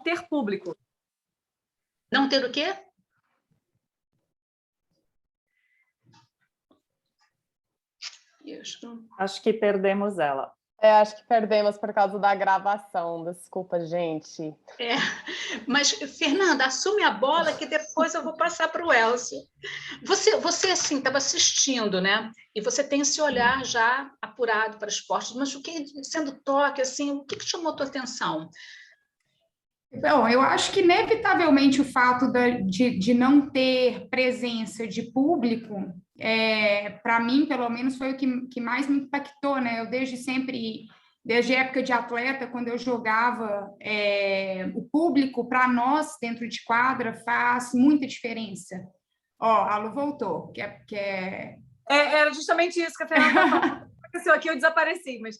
ter público. Não ter o quê? Acho que perdemos ela. Acho que perdemos por causa da gravação. Desculpa, gente. Mas, Fernanda, assume a bola que depois eu vou passar para o Elcio. Você assim, estava assistindo, né? E você tem esse olhar já apurado para esportes, mas o que, sendo Tóquio, assim, o que chamou a tua atenção? Bom, eu acho que, inevitavelmente, o fato de não ter presença de público, para mim, pelo menos, foi o que mais me impactou, né? Eu, desde a época de atleta, quando eu jogava, o público, para nós, dentro de quadra, faz muita diferença. Ó, a Lu voltou, Era justamente isso que a Fernanda falou. Aconteceu aqui, eu desapareci, mas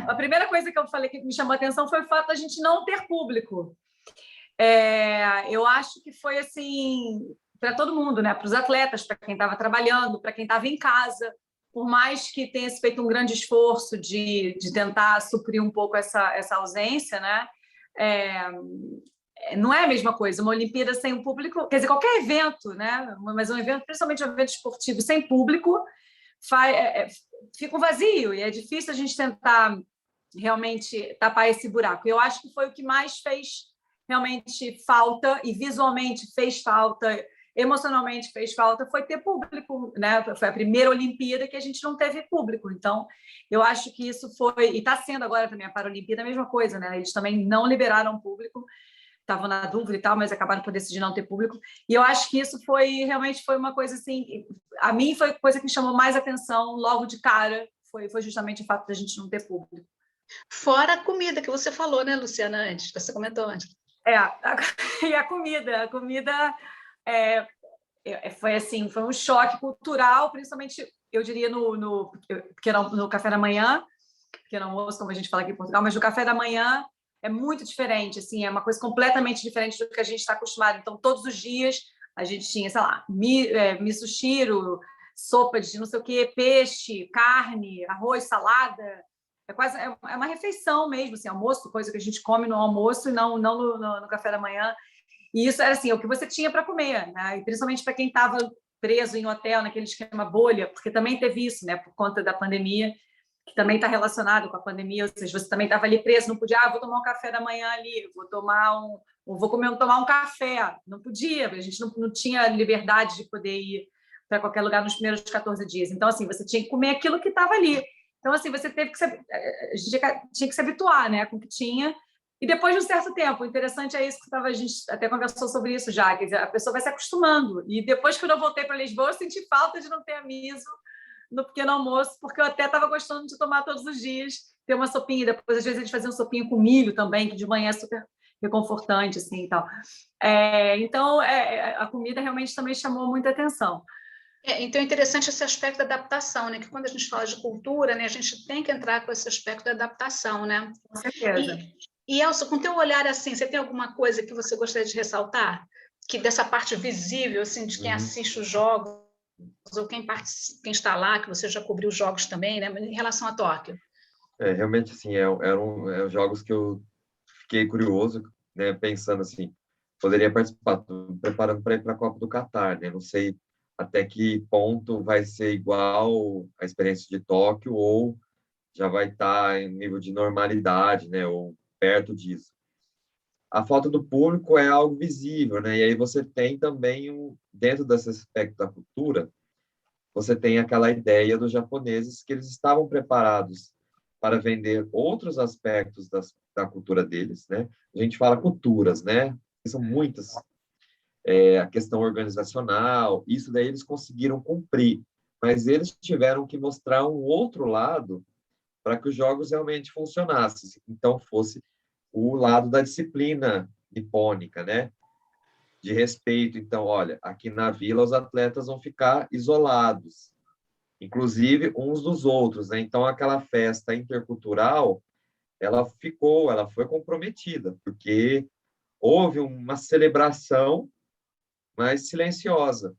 a primeira coisa que eu falei que me chamou a atenção foi o fato da gente não ter público. Eu acho que foi assim para todo mundo, né? Para os atletas, para quem estava trabalhando, para quem estava em casa, por mais que tenha se feito um grande esforço de tentar suprir um pouco essa ausência, né? Não é a mesma coisa, uma Olimpíada sem um público, quer dizer, qualquer evento, né? Mas um evento, principalmente um evento esportivo sem público, fica um vazio e é difícil a gente tentar realmente tapar esse buraco. Eu acho que foi o que mais fez realmente falta e visualmente fez falta, emocionalmente fez falta, foi ter público, né? Foi a primeira Olimpíada que a gente não teve público. Então, eu acho que isso foi, e está sendo agora também a Paralimpíada a mesma coisa, né? Eles também não liberaram público, estavam na dúvida e tal, mas acabaram por decidir não ter público. E eu acho que isso realmente foi uma coisa assim, a mim foi a coisa que me chamou mais atenção logo de cara, foi justamente o fato da gente não ter público. Fora a comida que você falou, né, Luciana, antes, você comentou antes. E a comida foi assim, foi um choque cultural, principalmente, eu diria, no café da manhã, que no almoço, como a gente fala aqui em Portugal, mas no café da manhã é muito diferente, assim, é uma coisa completamente diferente do que a gente está acostumado. Então, todos os dias a gente tinha, sei lá, miso shiro, sopa de não sei o quê, peixe, carne, arroz, salada. É uma refeição mesmo, assim, almoço, coisa que a gente come no almoço e não no café da manhã. E isso era assim, o que você tinha para comer, né? E principalmente para quem estava preso em hotel, naquele esquema bolha, porque também teve isso, né? Por conta da pandemia, que também está relacionado com a pandemia, ou seja, você também estava ali preso, não podia, vou tomar um café da manhã ali, vou tomar um café, não podia, a gente não tinha liberdade de poder ir para qualquer lugar nos primeiros 14 dias. Então, assim, você tinha que comer aquilo que estava ali. Então, assim, você teve que a gente tinha que se habituar, né, com o que tinha. E depois de um certo tempo, o interessante é isso que a gente até conversou sobre isso já, quer dizer, a pessoa vai se acostumando. E depois que eu voltei para Lisboa, eu senti falta de não ter a miso no pequeno almoço, porque eu até estava gostando de tomar todos os dias, ter uma sopinha. Depois, às vezes, a gente fazia um sopinho com milho também, que de manhã é super reconfortante, assim, e tal. Então, a comida realmente também chamou muita atenção. Então, é interessante esse aspecto da adaptação, né? Que quando a gente fala de cultura, né, a gente tem que entrar com esse aspecto da adaptação, né? Com certeza. E Elcio, com teu olhar assim, você tem alguma coisa que você gostaria de ressaltar? Que dessa parte visível, assim, de quem assiste os jogos, ou quem está lá, que você já cobriu os jogos também, né? Em relação a Tóquio. Realmente, assim, eram jogos que eu fiquei curioso, né? Pensando assim, poderia participar, tô preparando para ir para a Copa do Catar, né? Não sei até que ponto vai ser igual a experiência de Tóquio ou já vai estar em nível de normalidade, né? Ou perto disso. A falta do público é algo visível, né? E aí você tem também, dentro desse aspecto da cultura, você tem aquela ideia dos japoneses que eles estavam preparados para vender outros aspectos da cultura deles, né? A gente fala culturas, né? São muitas. A questão organizacional, isso daí eles conseguiram cumprir, mas eles tiveram que mostrar um outro lado para que os jogos realmente funcionassem. Então, fosse o lado da disciplina nipônica, né? De respeito. Então, olha, aqui na vila os atletas vão ficar isolados, inclusive uns dos outros, né? Então, aquela festa intercultural, ela foi comprometida, porque houve uma celebração mais silenciosa.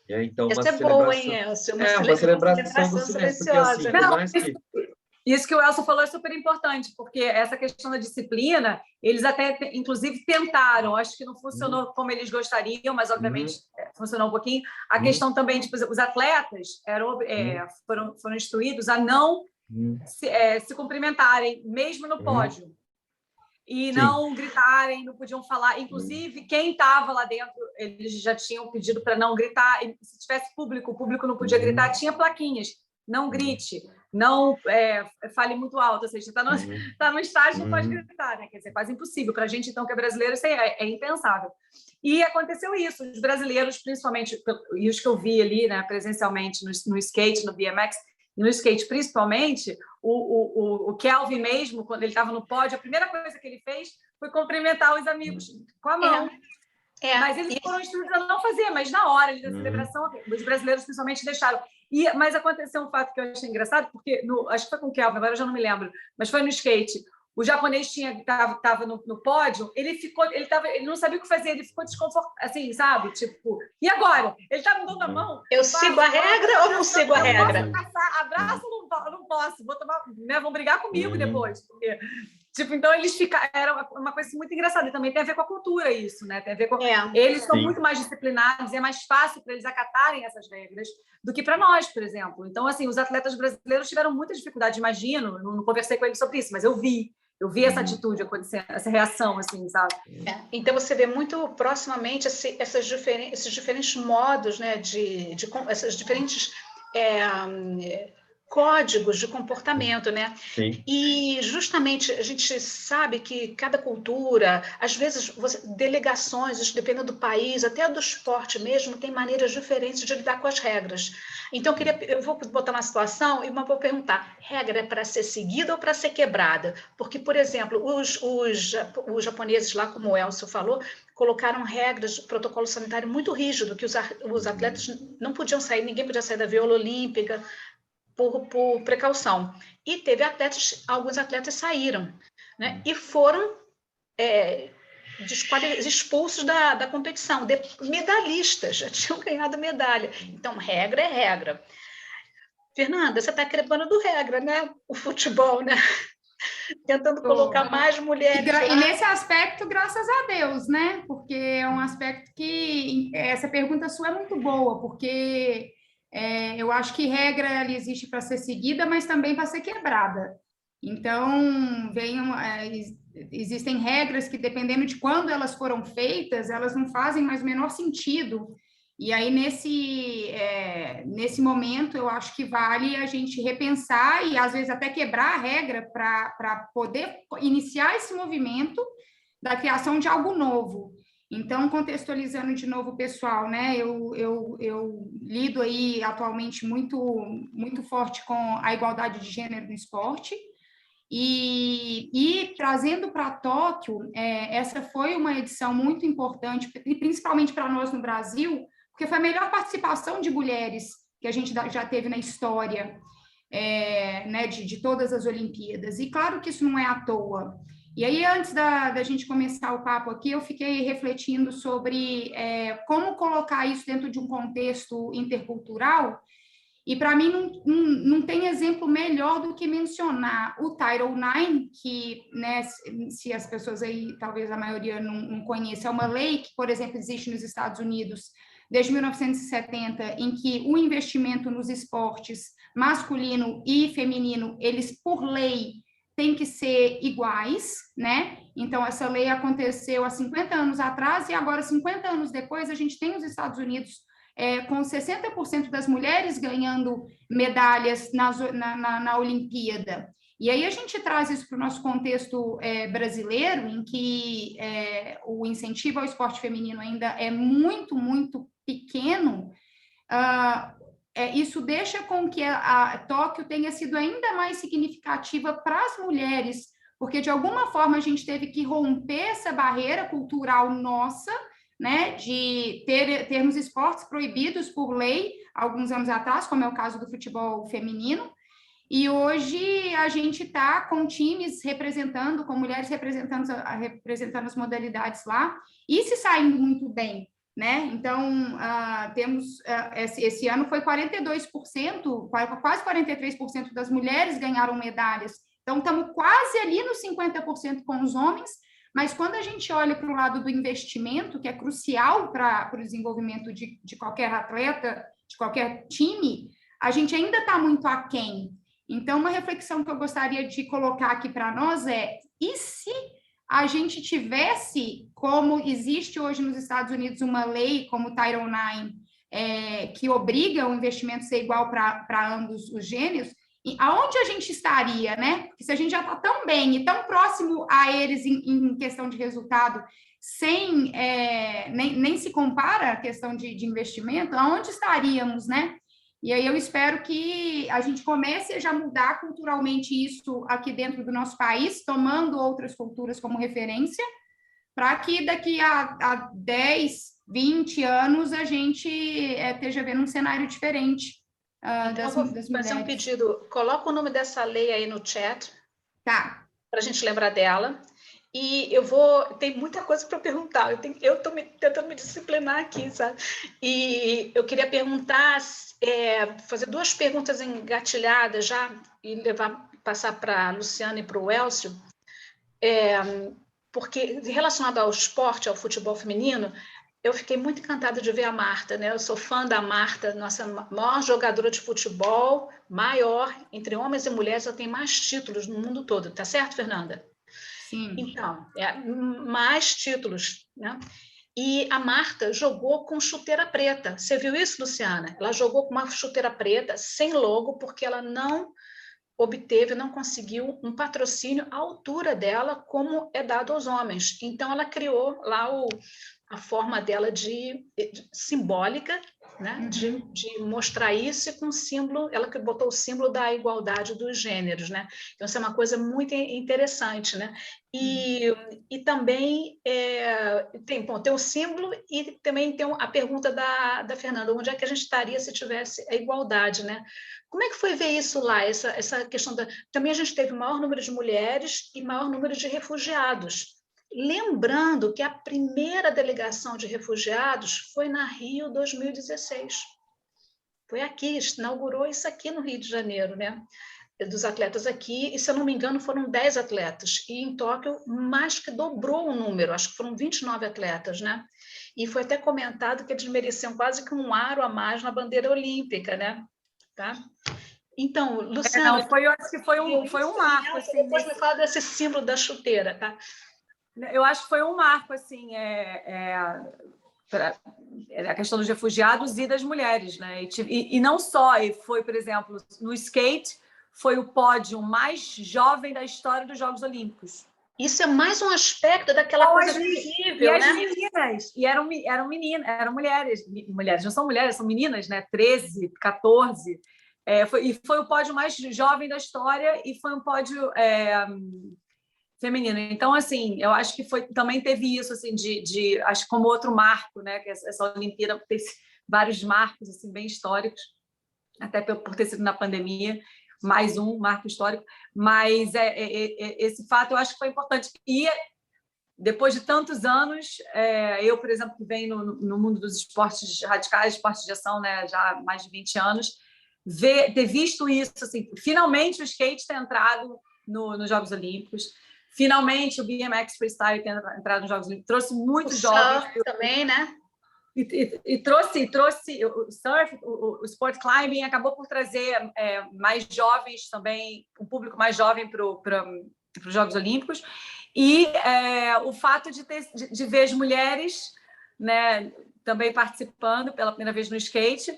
Então, essa é boa, hein, Elcio? Uma celebração do silêncio, porque assim, por mais que Isso que o Elcio falou é super importante, porque essa questão da disciplina, eles até, inclusive, tentaram. Acho que não funcionou como eles gostariam, mas, obviamente, funcionou um pouquinho. A questão também, tipo, os atletas foram instruídos a não se cumprimentarem, mesmo no pódio. E não gritarem, não podiam falar. Inclusive, quem estava lá dentro, eles já tinham pedido para não gritar. E se tivesse público, o público não podia gritar. Tinha plaquinhas. Não grite, não fale muito alto. Ou seja, está no estágio, não pode gritar, né? Quer dizer, quase impossível. Para a gente, então, que é brasileiro, isso é impensável. E aconteceu isso. Os brasileiros, principalmente, e os que eu vi ali, né, presencialmente no skate, no BMX, no skate principalmente, o Kelvin mesmo, quando ele estava no pódio, a primeira coisa que ele fez foi cumprimentar os amigos com a mão. Mas eles foram instruídos a não fazer, mas na hora ali da celebração, os brasileiros principalmente deixaram. Mas aconteceu um fato que eu achei engraçado, porque acho que foi com o Kelvin, agora eu já não me lembro, mas foi no skate. O japonês estava no pódio, ele não sabia o que fazer, ele ficou desconfortável, assim, sabe? Tipo, e agora? Ele está me dando a mão. Eu sigo a regra ou não sigo a regra? Abraço, não posso, vou tomar, né, vão brigar comigo depois, porque... Tipo, então eles era uma coisa muito engraçada, e também tem a ver com a cultura isso, né? Tem a ver com eles são muito mais disciplinados e é mais fácil para eles acatarem essas regras do que para nós, por exemplo. Então, assim, os atletas brasileiros tiveram muita dificuldade, imagino, não conversei com eles sobre isso, mas eu vi essa atitude acontecendo, essa reação, assim, sabe? Então você vê muito proximamente esses diferentes modos, né, essas diferentes códigos de comportamento, né? Sim. E justamente a gente sabe que cada cultura, às vezes delegações, dependendo do país, até do esporte mesmo, tem maneiras diferentes de lidar com as regras. Então eu vou botar uma situação e vou perguntar: regra é para ser seguida ou para ser quebrada? Porque, por exemplo, os japoneses lá, como o Elcio falou, colocaram regras de protocolo sanitário muito rígido, que os atletas não podiam sair, ninguém podia sair da viola olímpica, por precaução. E teve alguns atletas saíram, né? E foram expulsos da competição, medalhistas, já tinham ganhado medalha. Então, regra é regra. Fernanda, você está quebrando regra, né? O futebol, né? Tentando colocar mais mulheres e nesse aspecto, graças a Deus, né? Porque é um aspecto que essa pergunta sua é muito boa, porque eu acho que regra ela existe para ser seguida, mas também para ser quebrada. Então, existem regras que, dependendo de quando elas foram feitas, elas não fazem mais o menor sentido. E aí, nesse momento, eu acho que vale a gente repensar e, às vezes, até quebrar a regra para poder iniciar esse movimento da criação de algo novo. Então, contextualizando de novo o pessoal, né? Eu lido aí atualmente muito, muito forte com a igualdade de gênero no esporte. E trazendo para Tóquio, essa foi uma edição muito importante, principalmente para nós no Brasil, porque foi a melhor participação de mulheres que a gente já teve na história, né, de todas as Olimpíadas. E claro que isso não é à toa. E aí, antes da gente começar o papo aqui, eu fiquei refletindo sobre como colocar isso dentro de um contexto intercultural, e para mim não tem exemplo melhor do que mencionar o Title IX, que, né, se as pessoas aí, talvez a maioria não conheça, é uma lei que, por exemplo, existe nos Estados Unidos desde 1970, em que o investimento nos esportes masculino e feminino, eles, por lei, têm que ser iguais, né? Então, essa lei aconteceu há 50 anos atrás e agora, 50 anos depois, a gente tem os Estados Unidos com 60% das mulheres ganhando medalhas na Olimpíada. E aí a gente traz isso para o nosso contexto brasileiro, em que o incentivo ao esporte feminino ainda é muito, muito pequeno. Isso deixa com que a Tóquio tenha sido ainda mais significativa para as mulheres, porque de alguma forma a gente teve que romper essa barreira cultural nossa, né, de termos esportes proibidos por lei alguns anos atrás, como é o caso do futebol feminino, e hoje a gente está com times representando, com mulheres representando as modalidades lá, e se saindo muito bem. né? Então, temos, esse ano foi 42%, quase 43% das mulheres ganharam medalhas. Então, estamos quase ali nos 50% com os homens, mas quando a gente olha para o lado do investimento, que é crucial para o desenvolvimento de qualquer atleta, de qualquer time, a gente ainda está muito aquém. Então, uma reflexão que eu gostaria de colocar aqui para nós é, e se a gente tivesse, como existe hoje nos Estados Unidos, uma lei como o Title IX, que obriga o investimento a ser igual para ambos os gêneros, e aonde a gente estaria, né? Porque se a gente já está tão bem e tão próximo a eles em questão de resultado, sem nem se compara a questão de investimento, aonde estaríamos, né? E aí eu espero que a gente comece a já mudar culturalmente isso aqui dentro do nosso país, tomando outras culturas como referência, para que daqui a 10, 20 anos a gente esteja vendo um cenário diferente Então, eu vou fazer um pedido. Coloca o nome dessa lei aí no chat. Tá. Para a gente lembrar dela. E tem muita coisa para perguntar. Eu estou tentando me disciplinar aqui, sabe? E eu queria perguntar, fazer 2 perguntas engatilhadas já e passar para a Luciana e para o Elcio, porque relacionado ao esporte, ao futebol feminino, eu fiquei muito encantada de ver a Marta, né? Eu sou fã da Marta, nossa maior jogadora de futebol, maior, entre homens e mulheres, ela tem mais títulos no mundo todo, tá certo, Fernanda? Sim. Então, mais títulos, né? E a Marta jogou com chuteira preta. Você viu isso, Luciana? Ela jogou com uma chuteira preta, sem logo, porque ela não conseguiu um patrocínio à altura dela, como é dado aos homens. Então, ela criou lá a forma dela simbólica, né? De mostrar isso com símbolo, ela que botou o símbolo da igualdade dos gêneros, né? Então, isso é uma coisa muito interessante, né? E também tem o símbolo e também tem a pergunta da Fernanda, onde é que a gente estaria se tivesse a igualdade, né? Como é que foi ver isso lá, essa questão Também a gente teve maior número de mulheres e maior número de refugiados. Lembrando que a primeira delegação de refugiados foi na Rio 2016. Foi aqui, inaugurou isso aqui no Rio de Janeiro, né? Dos atletas aqui, e se eu não me engano foram 10 atletas, e em Tóquio mais que dobrou o número, acho que foram 29 atletas, né? E foi até comentado que eles mereciam quase que um aro a mais na bandeira olímpica, né? Tá? Então, Luciana... eu acho que foi um marco. Assim, depois me fala desse símbolo da chuteira, tá? Eu acho que foi um marco, assim, a questão dos refugiados e das mulheres, né? E não só, e foi, por exemplo, no skate, foi o pódio mais jovem da história dos Jogos Olímpicos. Isso é mais um aspecto daquela coisa visível, né? As meninas, e eram meninas, eram mulheres, não são mulheres, são meninas, né? 13, 14. Foi o pódio mais jovem da história e foi um pódio feminino. Então, assim, eu acho que também teve isso, assim, acho como outro marco, né? Que essa Olimpíada tem vários marcos, assim, bem históricos, até por ter sido na pandemia, mais um marco histórico, mas esse fato eu acho que foi importante. E depois de tantos anos, eu, por exemplo, que venho no mundo dos esportes radicais, esportes de ação, né, já há mais de 20 anos, ter visto isso, assim, finalmente o skate ter entrado nos Jogos Olímpicos, finalmente o BMX Freestyle ter entrado nos Jogos Olímpicos, trouxe muitos jovens. Também, né? E trouxe o surf, o sport climbing acabou por trazer mais jovens também, um público mais jovem para os Jogos Olímpicos, e o fato de ver as mulheres, né, também participando pela primeira vez no skate,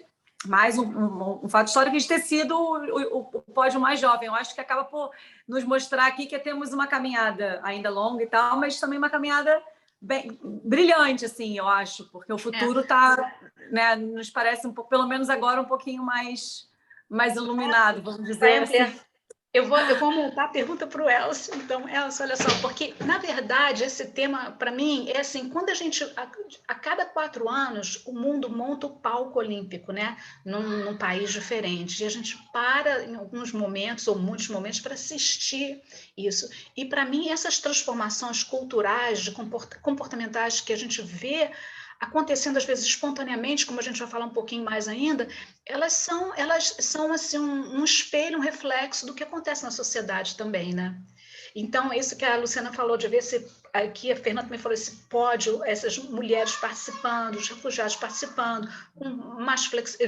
mais um fato histórico de ter sido o pódio mais jovem. Eu acho que acaba por nos mostrar aqui que temos uma caminhada ainda longa e tal, mas também uma caminhada bem brilhante, assim, eu acho, porque o futuro está, né, nos parece um pouco, pelo menos agora, um pouquinho mais iluminado, vamos dizer assim. Eu vou montar a pergunta para o Elcio. Então, Elcio, olha só, porque, na verdade, esse tema, para mim, é assim, quando a cada 4 anos, o mundo monta o palco olímpico, né? Num país diferente. E a gente para em alguns momentos, ou muitos momentos, para assistir isso. E, para mim, essas transformações culturais, comportamentais que a gente vê acontecendo às vezes espontaneamente, como a gente vai falar um pouquinho mais ainda, elas são assim um espelho, um reflexo do que acontece na sociedade também, né? Então, isso que a Luciana falou, de ver se aqui a Fernanda também falou, esse pódio, essas mulheres participando, os refugiados participando, com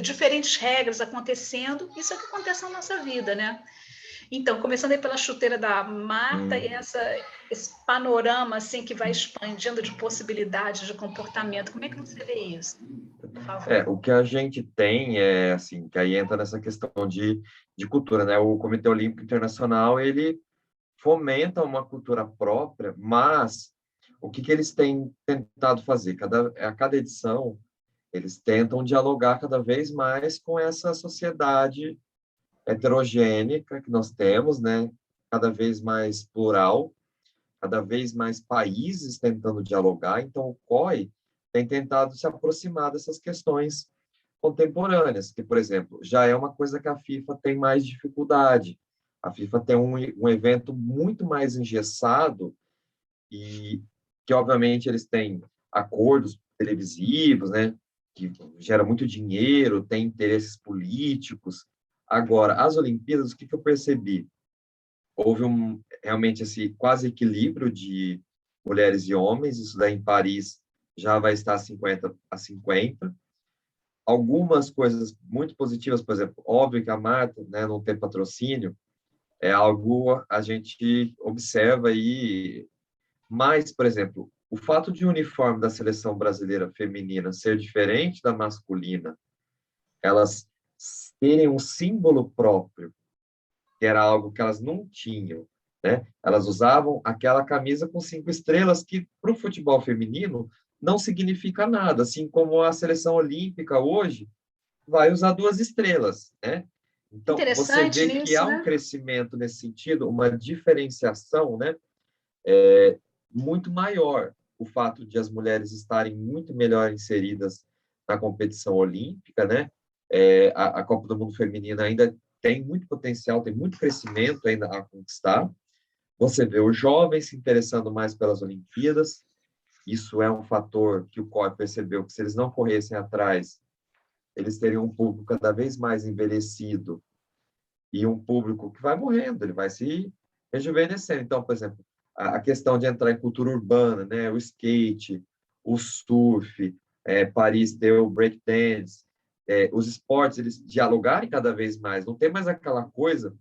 diferentes regras acontecendo, isso é o que acontece na nossa vida, né? Então, começando aí pela chuteira da Marta e esse panorama assim que vai expandindo de possibilidades de comportamento, como é que você vê isso? Por favor. O que a gente tem é, assim, que aí entra nessa questão de cultura, né? O Comitê Olímpico Internacional, ele fomenta uma cultura própria, mas o que eles têm tentado fazer? A cada edição, eles tentam dialogar cada vez mais com essa sociedade heterogênica que nós temos, né? Cada vez mais plural, cada vez mais países tentando dialogar. Então, o COI tem tentado se aproximar dessas questões contemporâneas, que, por exemplo, já é uma coisa que a FIFA tem mais dificuldade. A FIFA tem um evento muito mais engessado e que, obviamente, eles têm acordos televisivos, né, que gera muito dinheiro, tem interesses políticos. Agora, as Olimpíadas, o que eu percebi? Houve realmente esse quase equilíbrio de mulheres e homens, isso daí em Paris já vai estar 50-50. Algumas coisas muito positivas, por exemplo, óbvio que a Marta, né, não ter patrocínio, é algo a gente observa aí, mas, por exemplo, o fato de o uniforme da seleção brasileira feminina ser diferente da masculina, elas terem um símbolo próprio, que era algo que elas não tinham, né? Elas usavam aquela camisa com 5 estrelas, que para o futebol feminino não significa nada, assim como a seleção olímpica hoje vai usar 2 estrelas, né? Então, você Interessante vê que nisso, há um né? crescimento nesse sentido, uma diferenciação, né, muito maior. O fato de as mulheres estarem muito melhor inseridas na competição olímpica, né? A Copa do Mundo Feminina ainda tem muito potencial, tem muito crescimento ainda a conquistar. Você vê os jovens se interessando mais pelas Olimpíadas. Isso é um fator que o COI percebeu que, se eles não corressem atrás, eles teriam um público cada vez mais envelhecido e um público que vai morrendo, ele vai se rejuvenescendo. Então, por exemplo, a questão de entrar em cultura urbana, né, o skate, o surf, Paris deu o breakdance, os esportes, eles dialogarem cada vez mais, não tem mais aquela coisa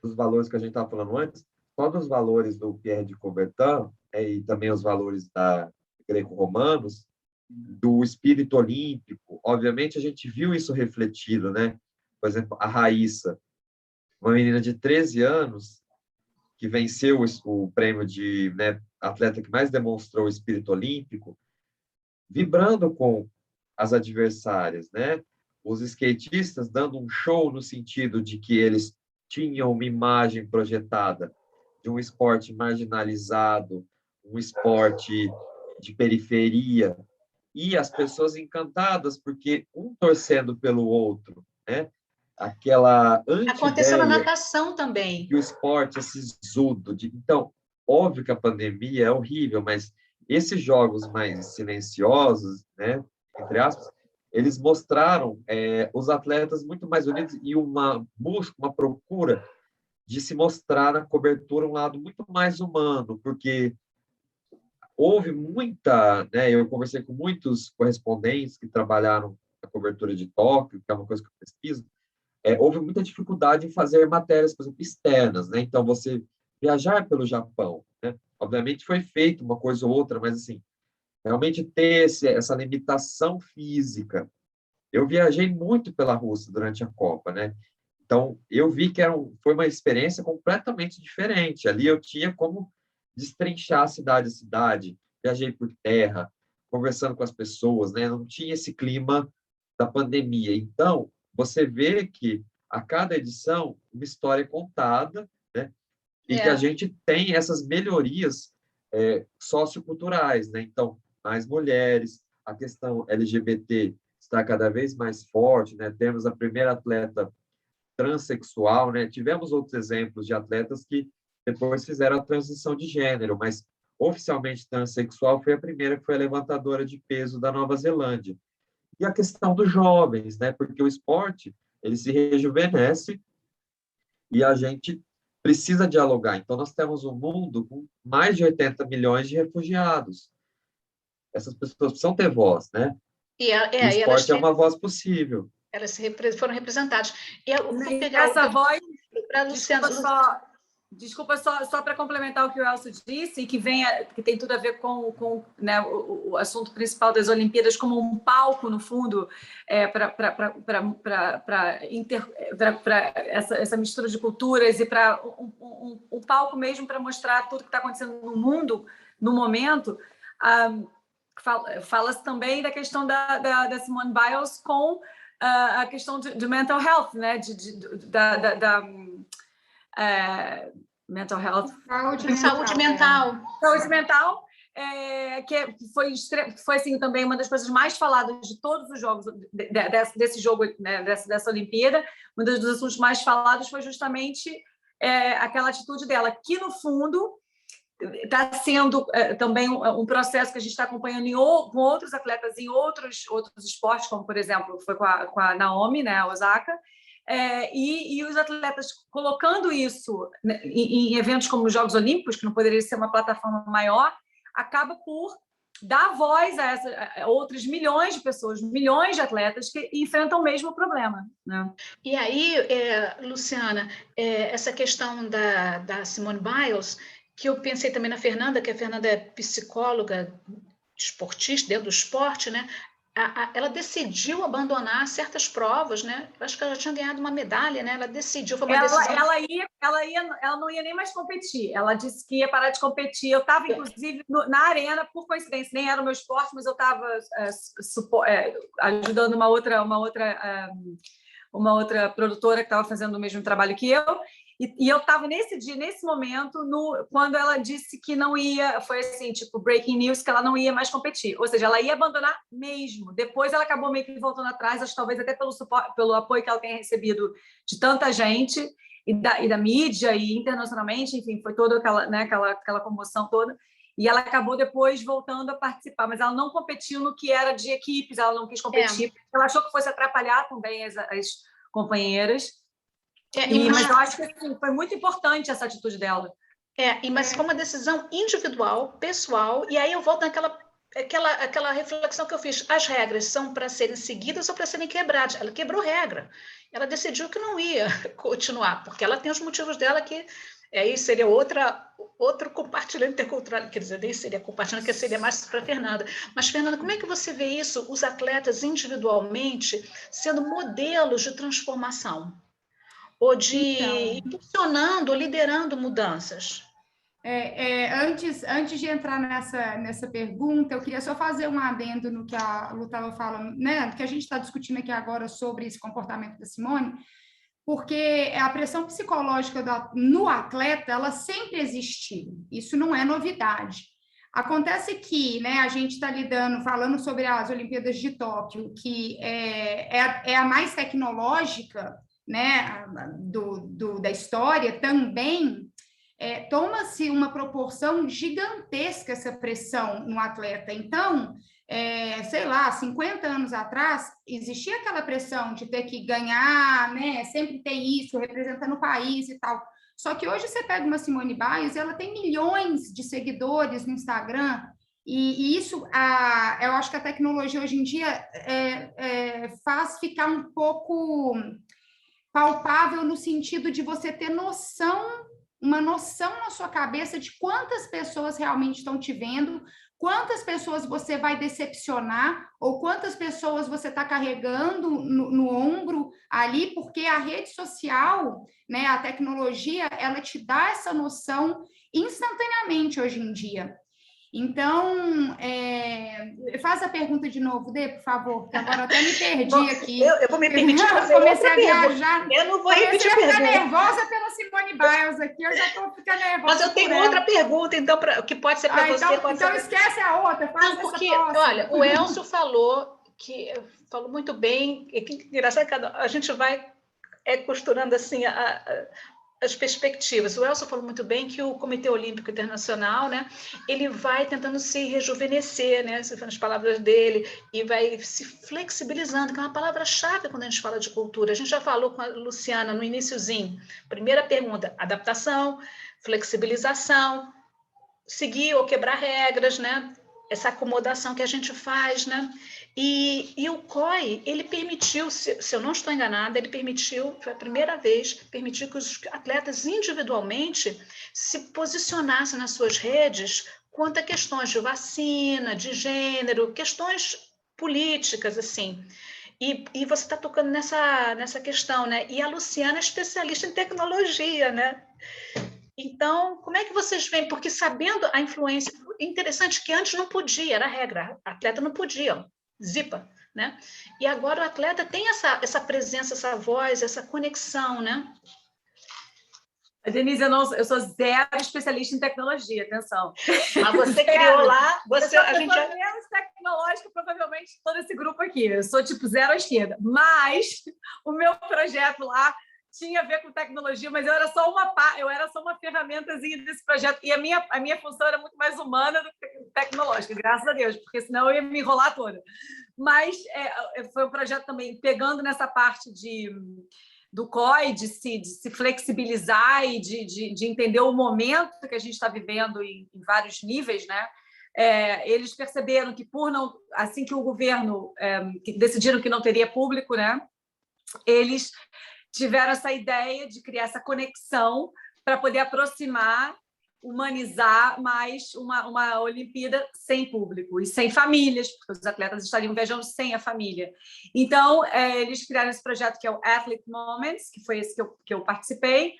dos valores que a gente estava falando antes, só dos valores do Pierre de Coubertin, e também os valores da greco-romanos, do espírito olímpico. Obviamente, a gente viu isso refletido, né? Por exemplo, a Raíssa, uma menina de 13 anos, que venceu o prêmio de, né, atleta que mais demonstrou o espírito olímpico, vibrando com as adversárias, né? Os skatistas dando um show no sentido de que eles tinham uma imagem projetada de um esporte marginalizado, um esporte de periferia, e as pessoas encantadas, porque um torcendo pelo outro, né? Aquela Aconteceu na anti-ideia natação também. que o esporte é sisudo. Então, óbvio que a pandemia é horrível, mas esses jogos mais silenciosos, né, entre aspas, eles mostraram os atletas muito mais unidos e uma busca, uma procura de se mostrar na cobertura um lado muito mais humano, porque houve muita, né, eu conversei com muitos correspondentes que trabalharam na cobertura de Tóquio, que é uma coisa que eu pesquiso, houve muita dificuldade em fazer matérias, por exemplo, externas, né? Então, você viajar pelo Japão, né? Obviamente foi feito uma coisa ou outra, mas, assim, realmente ter essa limitação física. Eu viajei muito pela Rússia durante a Copa, né? Então, eu vi que foi uma experiência completamente diferente. Ali eu tinha como destrinchar cidade a cidade. Viajei por terra, conversando com as pessoas, né? Não tinha esse clima da pandemia. Então, você vê que a cada edição uma história é contada, né? E que a gente tem essas melhorias socioculturais, né? Então, mais mulheres, a questão LGBT está cada vez mais forte, né? Temos a primeira atleta transexual, né? Tivemos outros exemplos de atletas que depois fizeram a transição de gênero, mas oficialmente transexual, foi a primeira que foi a levantadora de peso da Nova Zelândia. E a questão dos jovens, né? Porque o esporte, ele se rejuvenesce e a gente precisa dialogar. Então, nós temos um mundo com mais de 80 milhões de refugiados. Essas pessoas precisam ter voz, né? O esporte é uma voz possível. Elas foram representadas. Eu vou pegar essa voz... para Luciana. Desculpa, só para complementar o que o Elcio disse, e que tem tudo a ver com né, o assunto principal das Olimpíadas, como um palco, no fundo, para essa mistura de culturas e para um palco mesmo para mostrar tudo que está acontecendo no mundo, no momento. Fala-se também da questão da Simone Biles com a questão de mental health, né? Mental health. Saúde mental. Saúde mental, que foi assim, também uma das coisas mais faladas de todos os jogos desse jogo, né, dessa Olimpíada. Um dos assuntos mais falados foi justamente aquela atitude dela, que, no fundo, está sendo também um processo que a gente está acompanhando com outros atletas em outros esportes, como, por exemplo, foi com a Naomi, né, a Osaka, e os atletas colocando isso em eventos como os Jogos Olímpicos, que não poderia ser uma plataforma maior, acaba por dar voz a outros milhões de pessoas, milhões de atletas que enfrentam o mesmo problema, né? E aí, Luciana, essa questão da Simone Biles, que eu pensei também na Fernanda, que a Fernanda é psicóloga, esportista, dentro do esporte, né? Ela decidiu abandonar certas provas, né? Eu acho que ela já tinha ganhado uma medalha, né? Ela decidiu, foi uma decisão... Ela não ia nem mais competir. Ela disse que ia parar de competir. Eu estava, inclusive, na arena, por coincidência, nem era o meu esporte, mas eu estava ajudando uma outra produtora que estava fazendo o mesmo trabalho que eu. E eu estava nesse momento, quando ela disse que não ia, foi assim, tipo, breaking news, que ela não ia mais competir. Ou seja, ela ia abandonar mesmo. Depois ela acabou meio que voltando atrás, acho que talvez até pelo apoio que ela tenha recebido de tanta gente, e da mídia, e internacionalmente, enfim, foi toda aquela comoção toda. E ela acabou depois voltando a participar, mas ela não competiu no que era de equipes, ela não quis competir, porque ela achou que fosse atrapalhar também as companheiras. Mas eu acho que assim, foi muito importante essa atitude dela. Mas foi uma decisão individual, pessoal, e aí eu volto naquela reflexão que eu fiz. As regras são para serem seguidas ou para serem quebradas. Ela quebrou regra. Ela decidiu que não ia continuar, porque ela tem os motivos dela que aí seria outro compartilhamento intercultural, quer dizer, nem seria compartilhamento, que seria mais para a Fernanda. Mas, Fernanda, como é que você vê isso, os atletas individualmente sendo modelos de transformação? Ou impulsionando, liderando mudanças? Antes de entrar nessa pergunta, eu queria só fazer um adendo no que a Lu estava falando, né? Que a gente está discutindo aqui agora sobre esse comportamento da Simone, porque a pressão psicológica no atleta, ela sempre existiu, isso não é novidade. Acontece que, né, a gente está falando sobre as Olimpíadas de Tóquio, que é a mais tecnológica, né, da história, também toma-se uma proporção gigantesca essa pressão no atleta. Então, sei lá, 50 anos atrás, existia aquela pressão de ter que ganhar, né, sempre tem isso, representando o país e tal. Só que hoje você pega uma Simone Biles, ela tem milhões de seguidores no Instagram, e isso, eu acho que a tecnologia hoje em dia faz ficar um pouco palpável no sentido de você ter uma noção na sua cabeça de quantas pessoas realmente estão te vendo, quantas pessoas você vai decepcionar, ou quantas pessoas você está carregando no ombro ali, porque a rede social, né, a tecnologia, ela te dá essa noção instantaneamente hoje em dia. Então, faz a pergunta de novo, Dê, por favor, porque agora eu até me perdi aqui. Eu vou me permitir fazer outra pergunta. Eu não vou repetir a pergunta. Comecei a ficar nervosa pela Simone Biles aqui, eu já estou ficando nervosa. Mas eu tenho outra pergunta, então, que pode ser para você. Então esquece a outra, faz porque, essa próxima. Olha, o Elcio falou muito bem, e que engraçado que a gente vai costurando assim as perspectivas. O Elcio falou muito bem que o Comitê Olímpico Internacional, né, ele vai tentando se rejuvenescer, né, se for nas palavras dele, e vai se flexibilizando, que é uma palavra-chave quando a gente fala de cultura. A gente já falou com a Luciana no iniciozinho. Primeira pergunta, adaptação, flexibilização, seguir ou quebrar regras, né? Essa acomodação que a gente faz, né? E o COI, ele permitiu, se eu não estou enganada, ele permitiu, foi a primeira vez, permitiu que os atletas individualmente se posicionassem nas suas redes quanto a questões de vacina, de gênero, questões políticas, assim. E você está tocando nessa questão, né? E a Luciana é especialista em tecnologia, né? Então, como é que vocês veem? Porque sabendo a influência, interessante que antes não podia, era a regra, atleta não podia, zipa, né? E agora o atleta tem essa presença, essa voz, essa conexão, né? Denise, eu sou zero especialista em tecnologia, atenção. Mas você criou lá, a gente é menos tecnológica, provavelmente, todo esse grupo aqui. Eu sou tipo zero à esquerda. Mas o meu projeto lá tinha a ver com tecnologia, mas eu era só uma ferramentazinha desse projeto. E a minha função era muito mais humana do que tecnológica, graças a Deus, porque senão eu ia me enrolar toda. Mas foi um projeto também pegando nessa parte do COI, de se flexibilizar e de entender o momento que a gente está vivendo em vários níveis, né? Eles perceberam que assim que o governo decidiram que não teria público, né? Eles tiveram essa ideia de criar essa conexão para poder aproximar, humanizar mais uma Olimpíada sem público e sem famílias, porque os atletas estariam viajando sem a família. Então, eles criaram esse projeto que é o Athlete Moments, que foi esse que eu participei,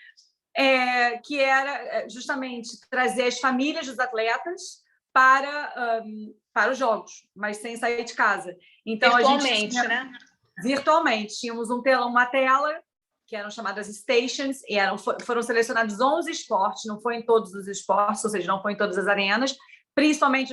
que era justamente trazer as famílias dos atletas para os jogos, mas sem sair de casa. Então, virtualmente, né? Virtualmente. Tínhamos uma tela que eram chamadas stations, e foram selecionados 11 esportes, não foi em todos os esportes, ou seja, não foi em todas as arenas, principalmente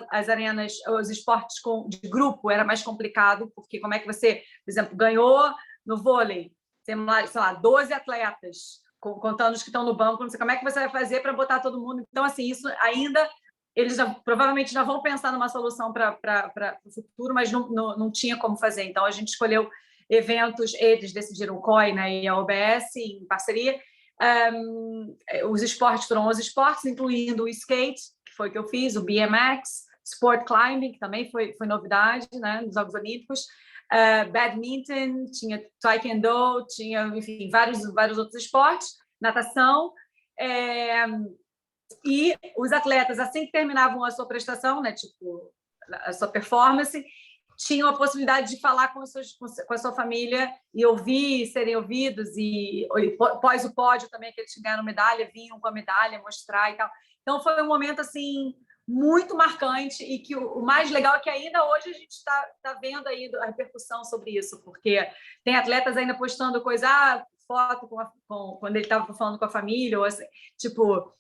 as arenas, os esportes de grupo, era mais complicado, porque como é que você, por exemplo, ganhou no vôlei, sei lá, 12 atletas, contando os que estão no banco, não sei como é que você vai fazer para botar todo mundo. Então, assim, isso ainda, eles provavelmente já vão pensar numa solução para o futuro, mas não tinha como fazer. Então, a gente escolheu eventos, eles decidiram o COI, né, e a OBS em parceria. Os esportes foram 11 esportes, incluindo o skate, que foi o que eu fiz, o BMX, sport climbing, que também foi novidade, né, nos Jogos Olímpicos, badminton, tinha taekwondo, tinha, enfim, vários outros esportes, natação, e os atletas, assim que terminavam a sua prestação, né, tipo, a sua performance, tinham a possibilidade de falar com a sua família e ouvir, serem ouvidos, e após o pódio também, que eles ganharam medalha, vinham com a medalha, mostrar e tal. Então, foi um momento, assim, muito marcante, e que o mais legal é que ainda hoje a gente está vendo aí a repercussão sobre isso, porque tem atletas ainda postando foto quando ele estava falando com a família, ou assim, tipo...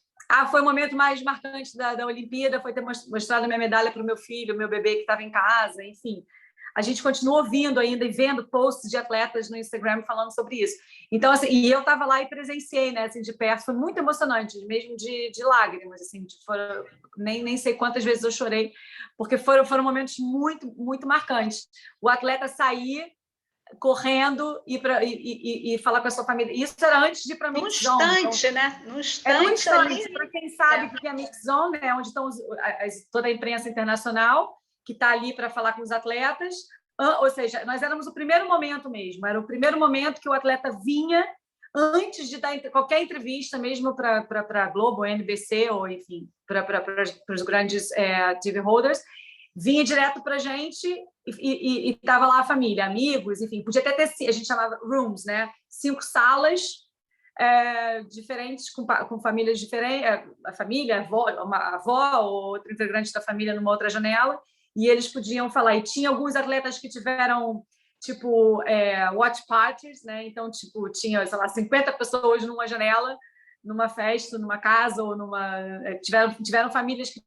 foi o momento mais marcante da Olimpíada, foi ter mostrado minha medalha para o meu filho, meu bebê que estava em casa, enfim. A gente continua ouvindo ainda e vendo posts de atletas no Instagram falando sobre isso. Então, assim, e eu estava lá e presenciei, né, assim, de perto, foi muito emocionante, mesmo de lágrimas, assim, nem sei quantas vezes eu chorei, porque foram momentos muito, muito marcantes. O atleta sair correndo e falar com a sua família. Isso era antes de ir para a Mix Zone. No instante, né? No instante. Para quem sabe o que é a Mix Zone, né? Onde estão toda a imprensa internacional que está ali para falar com os atletas. Ou seja, nós éramos o primeiro momento mesmo. Era o primeiro momento que o atleta vinha antes de dar qualquer entrevista, mesmo para a Globo, NBC, ou, enfim, para os grandes TV holders, vinha direto para a gente e estava lá a família, amigos, enfim, podia até ter, a gente chamava rooms, né? 5 salas diferentes, com famílias diferentes, a família, uma avó ou outro integrante da família numa outra janela, e eles podiam falar. E tinha alguns atletas que tiveram, tipo, watch parties, né? Então, tipo, tinha, sei lá, 50 pessoas numa janela, numa festa, numa casa, ou tiveram famílias que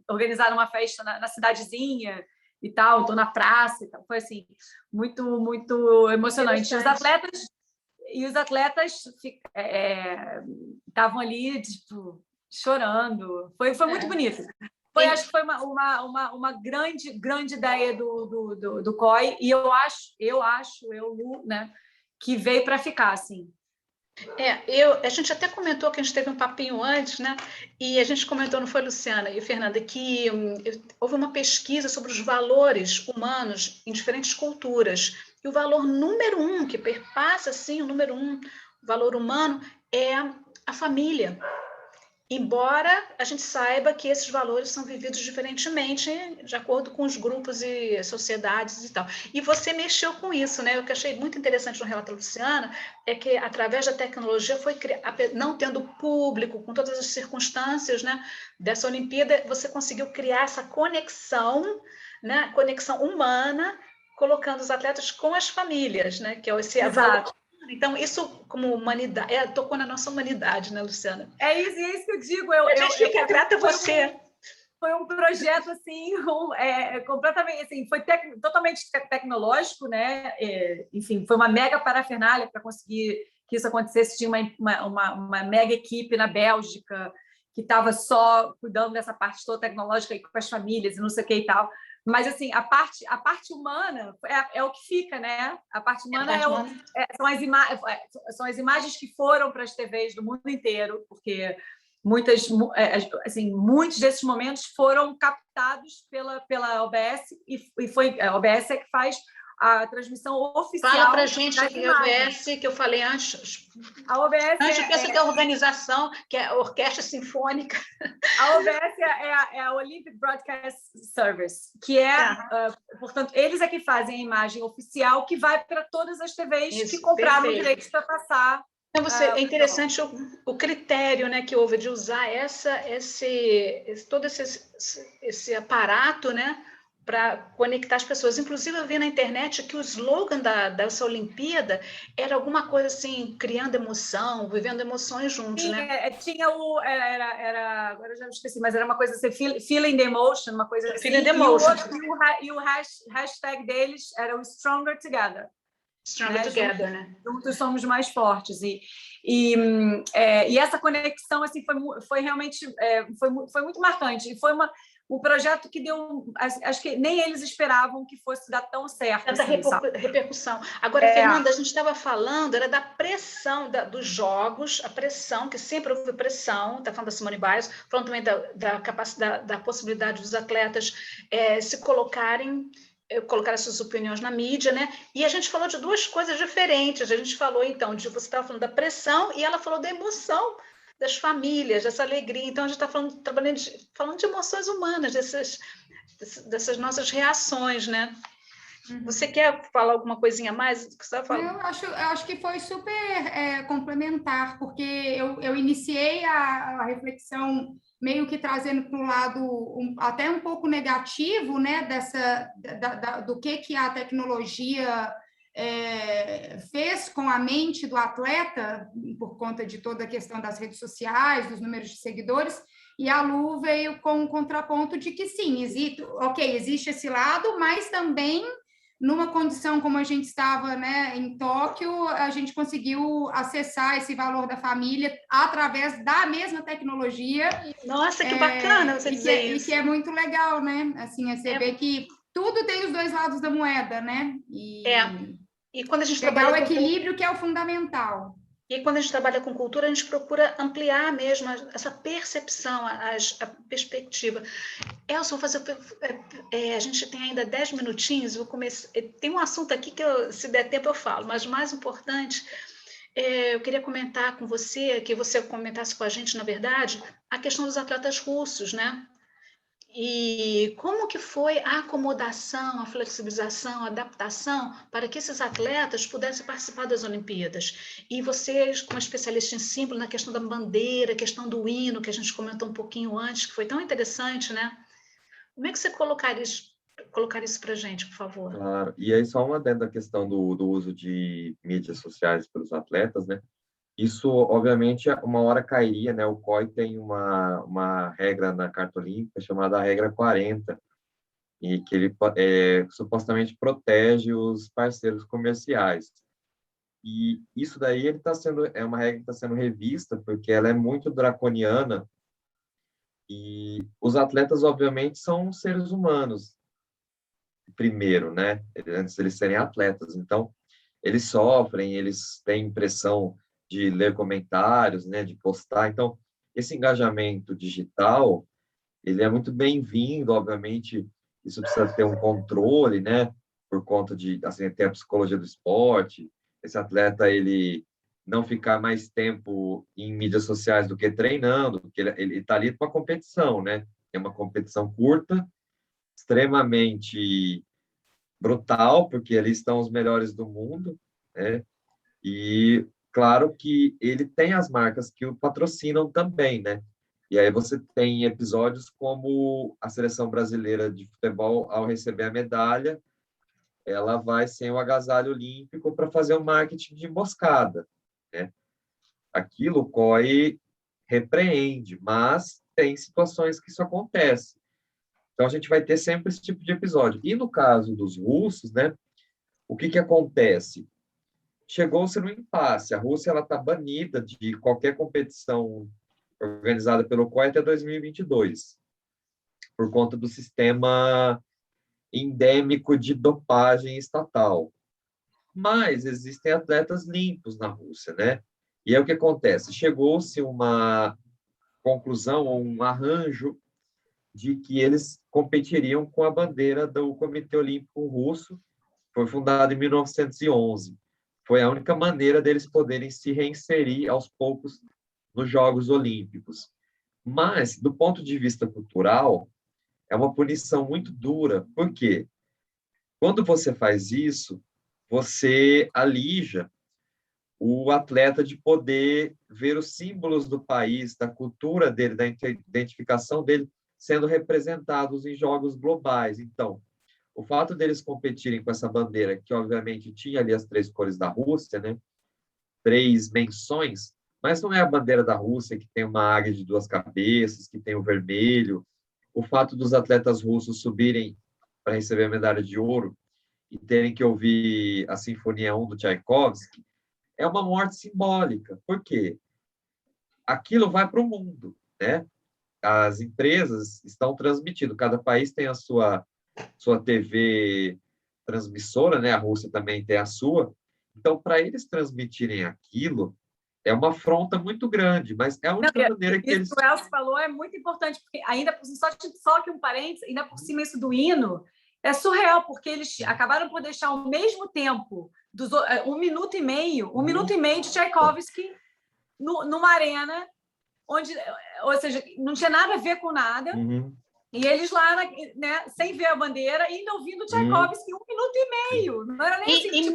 organizaram uma festa na cidadezinha e tal, estou na praça e tal. Foi assim, muito, muito emocionante. Os atletas, e os atletas estavam ali, tipo, chorando. Foi muito bonito. Acho que foi uma grande ideia do COI, e eu acho, Lu, né, que veio para ficar, assim. A gente até comentou que a gente teve um papinho antes, né? E a gente comentou, não foi, Luciana e Fernanda, que houve uma pesquisa sobre os valores humanos em diferentes culturas. E o valor número 1, que perpassa, assim, o número 1, o valor humano, é a família. Embora a gente saiba que esses valores são vividos diferentemente, de acordo com os grupos e sociedades e tal. E você mexeu com isso, né? O que eu achei muito interessante no relato da Luciana é que, através da tecnologia, não tendo público, com todas as circunstâncias, né, dessa Olimpíada, você conseguiu criar essa conexão, né, conexão humana, colocando os atletas com as famílias, né, que é esse Exato. Então, isso como humanidade, tocou na nossa humanidade, né, Luciana? É isso que eu digo. A gente fica grata a você. Foi um projeto, assim, completamente, assim, foi totalmente tecnológico, né? Enfim, foi uma mega parafernália para conseguir que isso acontecesse. Tinha uma mega equipe na Bélgica que estava só cuidando dessa parte toda tecnológica e com as famílias e não sei o que e tal. Mas, assim, a parte humana é o que fica, né? A parte humana são as imagens que foram para as TVs do mundo inteiro, porque muitos desses momentos foram captados pela OBS, e foi a OBS que faz a transmissão oficial. Fala para a gente aqui, a OBS, que eu falei antes. A OBS pensa que é a organização, que é a Orquestra Sinfônica. A OBS é a Olympic Broadcast Service, que portanto, eles é que fazem a imagem oficial que vai para todas as TVs que compraram direitos para passar. Então, é interessante o critério, né, que houve de usar todo esse aparato, né, para conectar as pessoas. Inclusive, eu vi na internet que o slogan dessa Olimpíada era alguma coisa assim, criando emoção, vivendo emoções juntos, Sim, né? Tinha agora eu já me esqueci, mas era uma coisa assim, feeling the emotion, uma coisa assim. Feeling the emotion. E o hashtag deles era o Stronger Together. Stronger Together, né? Juntos somos mais fortes. E essa conexão, assim, foi realmente foi muito marcante. E foi o projeto que deu, acho que nem eles esperavam que fosse dar tão certo. Tanta repercussão. Agora, Fernanda, a gente estava falando, era da pressão dos jogos, a pressão, que sempre houve pressão, está falando da Simone Biles, falando também da capacidade, da possibilidade dos atletas se colocarem, colocar as suas opiniões na mídia, né? E a gente falou de duas coisas diferentes. A gente falou, então, você estava falando da pressão e ela falou da emoção das famílias, dessa alegria. Então, a gente está falando de emoções humanas, dessas nossas reações, né? Uhum. Você quer falar alguma coisinha a mais? Eu acho que foi super complementar, porque eu iniciei a reflexão meio que trazendo para um lado até um pouco negativo, né, do que a tecnologia fez com a mente do atleta, por conta de toda a questão das redes sociais, dos números de seguidores, e a Lu veio com um contraponto de que sim, existe esse lado, mas também numa condição como a gente estava, né, em Tóquio, a gente conseguiu acessar esse valor da família através da mesma tecnologia. Nossa, que bacana você dizer isso. E que é muito legal, né? Assim, você vê que tudo tem os dois lados da moeda, né? E quando a gente pegar o equilíbrio que é o fundamental. E quando a gente trabalha com cultura, a gente procura ampliar mesmo essa percepção, a perspectiva. Elson, vou fazer. A gente tem ainda 10 minutinhos, vou começar. Tem um assunto aqui que, se der tempo, eu falo, mas o mais importante, eu queria comentar com você, que você comentasse com a gente, na verdade, a questão dos atletas russos, né? E como que foi a acomodação, a flexibilização, a adaptação para que esses atletas pudessem participar das Olimpíadas? E vocês, como especialista em símbolo, na questão da bandeira, a questão do hino, que a gente comentou um pouquinho antes, que foi tão interessante, né? Como é que você colocar isso para a gente, por favor? Claro. E aí, só uma dentro da questão do uso de mídias sociais pelos atletas, né? Isso, obviamente, uma hora cairia, né? O COI tem uma regra na Carta Olímpica chamada regra 40, e que ele supostamente protege os parceiros comerciais. E isso daí é uma regra que está sendo revista, porque ela é muito draconiana, e os atletas, obviamente, são seres humanos, primeiro, né? Antes de eles serem atletas. Então, eles sofrem, eles têm pressão de ler comentários, né? De postar. Então, esse engajamento digital, ele é muito bem-vindo, obviamente, isso precisa ter um controle, né? Por conta de, assim, ter a psicologia do esporte, esse atleta, ele não ficar mais tempo em mídias sociais do que treinando, porque ele está ali para competição, né? É uma competição curta, extremamente brutal, porque ali estão os melhores do mundo, né? E claro que ele tem as marcas que o patrocinam também, né? E aí você tem episódios como a seleção brasileira de futebol, ao receber a medalha, ela vai sem o agasalho olímpico para fazer o marketing de emboscada, né? Aquilo o COI repreende, mas tem situações que isso acontece. Então a gente vai ter sempre esse tipo de episódio. E no caso dos russos, né? O que acontece? Chegou-se no impasse. A Rússia ela está banida de qualquer competição organizada pelo COI até 2022, por conta do sistema endêmico de dopagem estatal. Mas existem atletas limpos na Rússia, né? E aí o que acontece? Chegou-se uma conclusão, ou um arranjo de que eles competiriam com a bandeira do Comitê Olímpico Russo, foi fundado em 1911. Foi a única maneira deles poderem se reinserir aos poucos nos Jogos Olímpicos. Mas, do ponto de vista cultural, é uma punição muito dura. Por quê? Quando você faz isso, você alija o atleta de poder ver os símbolos do país, da cultura dele, da identificação dele sendo representados em jogos globais. Então, o fato deles competirem com essa bandeira, que obviamente tinha ali as 3 cores da Rússia, né? 3 menções, mas não é a bandeira da Rússia que tem uma águia de 2 cabeças, que tem o vermelho. O fato dos atletas russos subirem para receber a medalha de ouro e terem que ouvir a Sinfonia 1 do Tchaikovsky é uma morte simbólica. Por quê? Aquilo vai para o mundo, né? As empresas estão transmitindo, cada país tem a sua TV transmissora, né? A Rússia também tem a sua. Então, para eles transmitirem aquilo, é uma afronta muito grande, mas é a única maneira que eles... Isso que o Elcio falou é muito importante, porque ainda por cima, só aqui um parênteses, ainda por cima isso do hino, é surreal, porque eles acabaram por deixar ao mesmo tempo, 1 minuto e meio, 1 minuto e meio de Tchaikovsky numa arena, onde, ou seja, não tinha nada a ver com nada, e eles lá, né, sem ver a bandeira, ainda ouvindo Tchaikovsky 1 minuto e meio. Não era nem assim,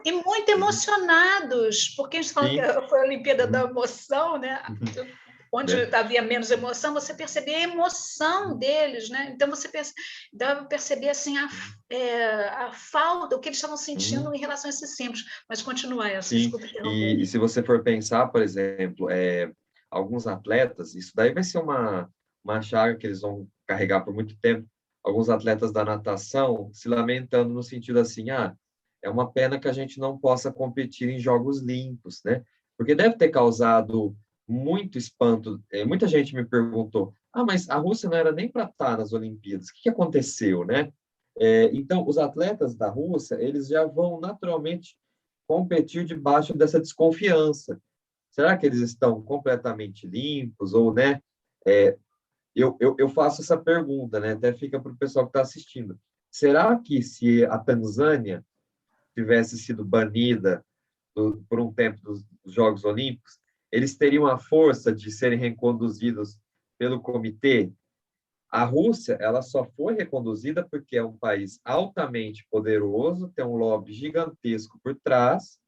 e muito emocionados, porque a gente falou que foi a Olimpíada da Emoção, né? Onde havia menos emoção, você percebia a emoção deles, né? Então você dava para perceber assim a falta, o que eles estavam sentindo em relação a esses símbolos. Mas continua, Elcio, desculpa interromper. E se você for pensar, por exemplo, alguns atletas, isso daí vai ser uma chaga que eles vão carregar por muito tempo. Alguns atletas da natação se lamentando no sentido assim, é uma pena que a gente não possa competir em jogos limpos, né? Porque deve ter causado muito espanto. Muita gente me perguntou, mas a Rússia não era nem para estar nas Olimpíadas, o que aconteceu, né? Então, os atletas da Rússia, eles já vão naturalmente competir debaixo dessa desconfiança. Será que eles estão completamente limpos? Ou, né? Eu faço essa pergunta, né? Até fica para o pessoal que está assistindo. Será que se a Tanzânia tivesse sido banida por um tempo dos Jogos Olímpicos, eles teriam a força de serem reconduzidos pelo comitê? A Rússia, ela só foi reconduzida porque é um país altamente poderoso, tem um lobby gigantesco por trás,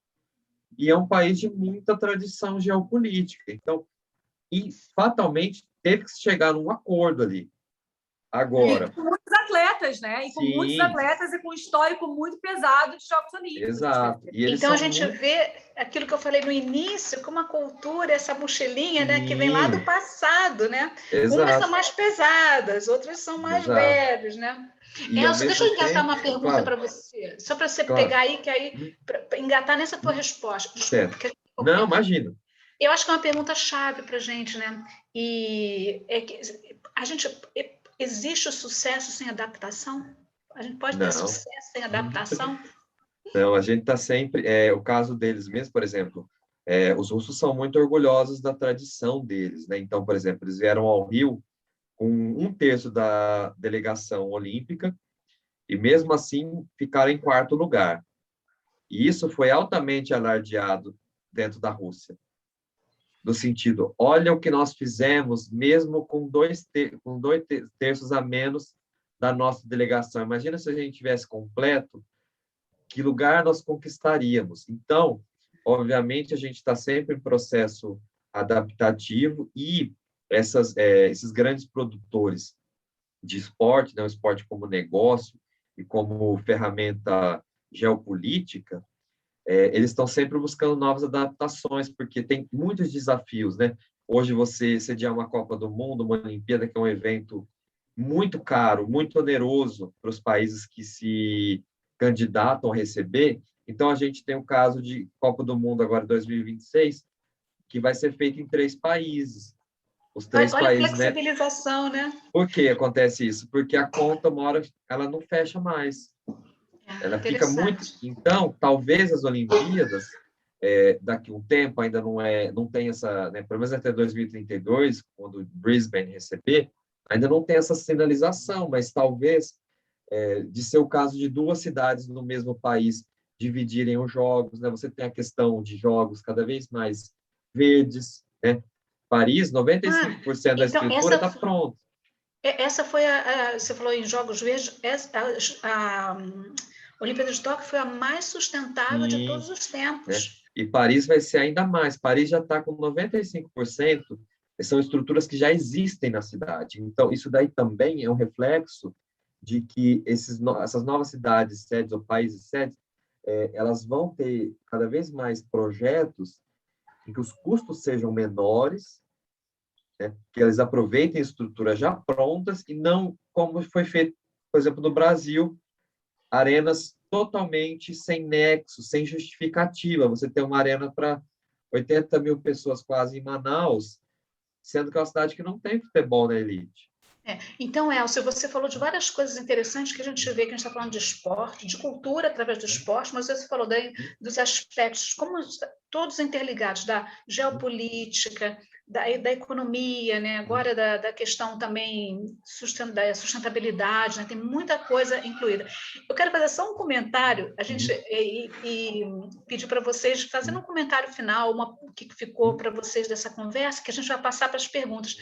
e é um país de muita tradição geopolítica. Então, fatalmente, teve que chegar num acordo ali. Agora... Muitos atletas, atletas, né? E com muitos Sim. atletas e com um histórico muito pesado de Jogos Olímpicos. Exato. E eles Então a são gente muito... vê aquilo que eu falei no início, como a cultura, essa mochilinha, né, que vem lá do Sim, passado, né? Umas são exato, mais pesadas, outras são mais exato. breves, né? E ao Elcio, deixa eu mesmo engatar uma tempo, pergunta para você, só para você claro, pegar aí, que aí, hum, para engatar nessa tua resposta. Desculpa, certo. porque Não, imagino. eu acho que é uma pergunta chave para a gente, né? E é que a gente existe o sucesso sem adaptação? A gente pode ter Não. sucesso sem adaptação? Não, a gente está sempre... o caso deles mesmo, por exemplo, os russos são muito orgulhosos da tradição deles, né? Então, por exemplo, eles vieram ao Rio com 1/3 da delegação olímpica e, mesmo assim, ficaram em 4º lugar. E isso foi altamente alardeado dentro da Rússia, no sentido, olha o que nós fizemos, mesmo com 2/3 a menos da nossa delegação. Imagina se a gente tivesse completo, que lugar nós conquistaríamos. Então, obviamente, a gente está sempre em processo adaptativo e esses grandes produtores de esporte, né, o esporte como negócio e como ferramenta geopolítica, eles estão sempre buscando novas adaptações, porque tem muitos desafios, né? Hoje você sediar uma Copa do Mundo, uma Olimpíada, que é um evento muito caro, muito oneroso para os países que se candidatam a receber. Então, a gente tem o caso de Copa do Mundo agora 2026, que vai ser feito em 3 países. Os 3 Olha a países, né? flexibilização, né? Por que acontece isso? Porque a conta, uma hora, ela não fecha mais. Ela fica muito... Interessante. Então, talvez as Olimpíadas, daqui a um tempo, ainda não tem essa, né, pelo menos até 2032, quando Brisbane receber, ainda não tem essa sinalização, mas talvez, de ser o caso de 2 cidades no mesmo país dividirem os jogos, né? Você tem a questão de jogos cada vez mais verdes, né? Paris, 95% da Então, estrutura está pronta. essa foi você falou em Jogos Verdes, a Olimpíada de Tóquio foi a mais sustentável de todos Sim, os né? tempos. E Paris vai ser ainda mais. Paris já está com 95%, são estruturas que já existem na cidade. Então, isso daí também é um reflexo de que essas novas cidades, sedes ou países sedes, elas vão ter cada vez mais projetos em que os custos sejam menores, né? Que eles aproveitem estruturas já prontas e não como foi feito, por exemplo, no Brasil, arenas totalmente sem nexo, sem justificativa. Você tem uma arena para 80 mil pessoas quase em Manaus, sendo que é uma cidade que não tem futebol na elite. Então, Elcio, você falou de várias coisas interessantes que a gente vê que a gente está falando de esporte, de cultura através do esporte, mas você falou dos aspectos, como todos interligados, da geopolítica, da economia, né? Agora da questão também da sustentabilidade, né? Tem muita coisa incluída. Eu quero fazer só um comentário, a gente e pedir para vocês fazendo um comentário final, o que ficou para vocês dessa conversa, que a gente vai passar para as perguntas.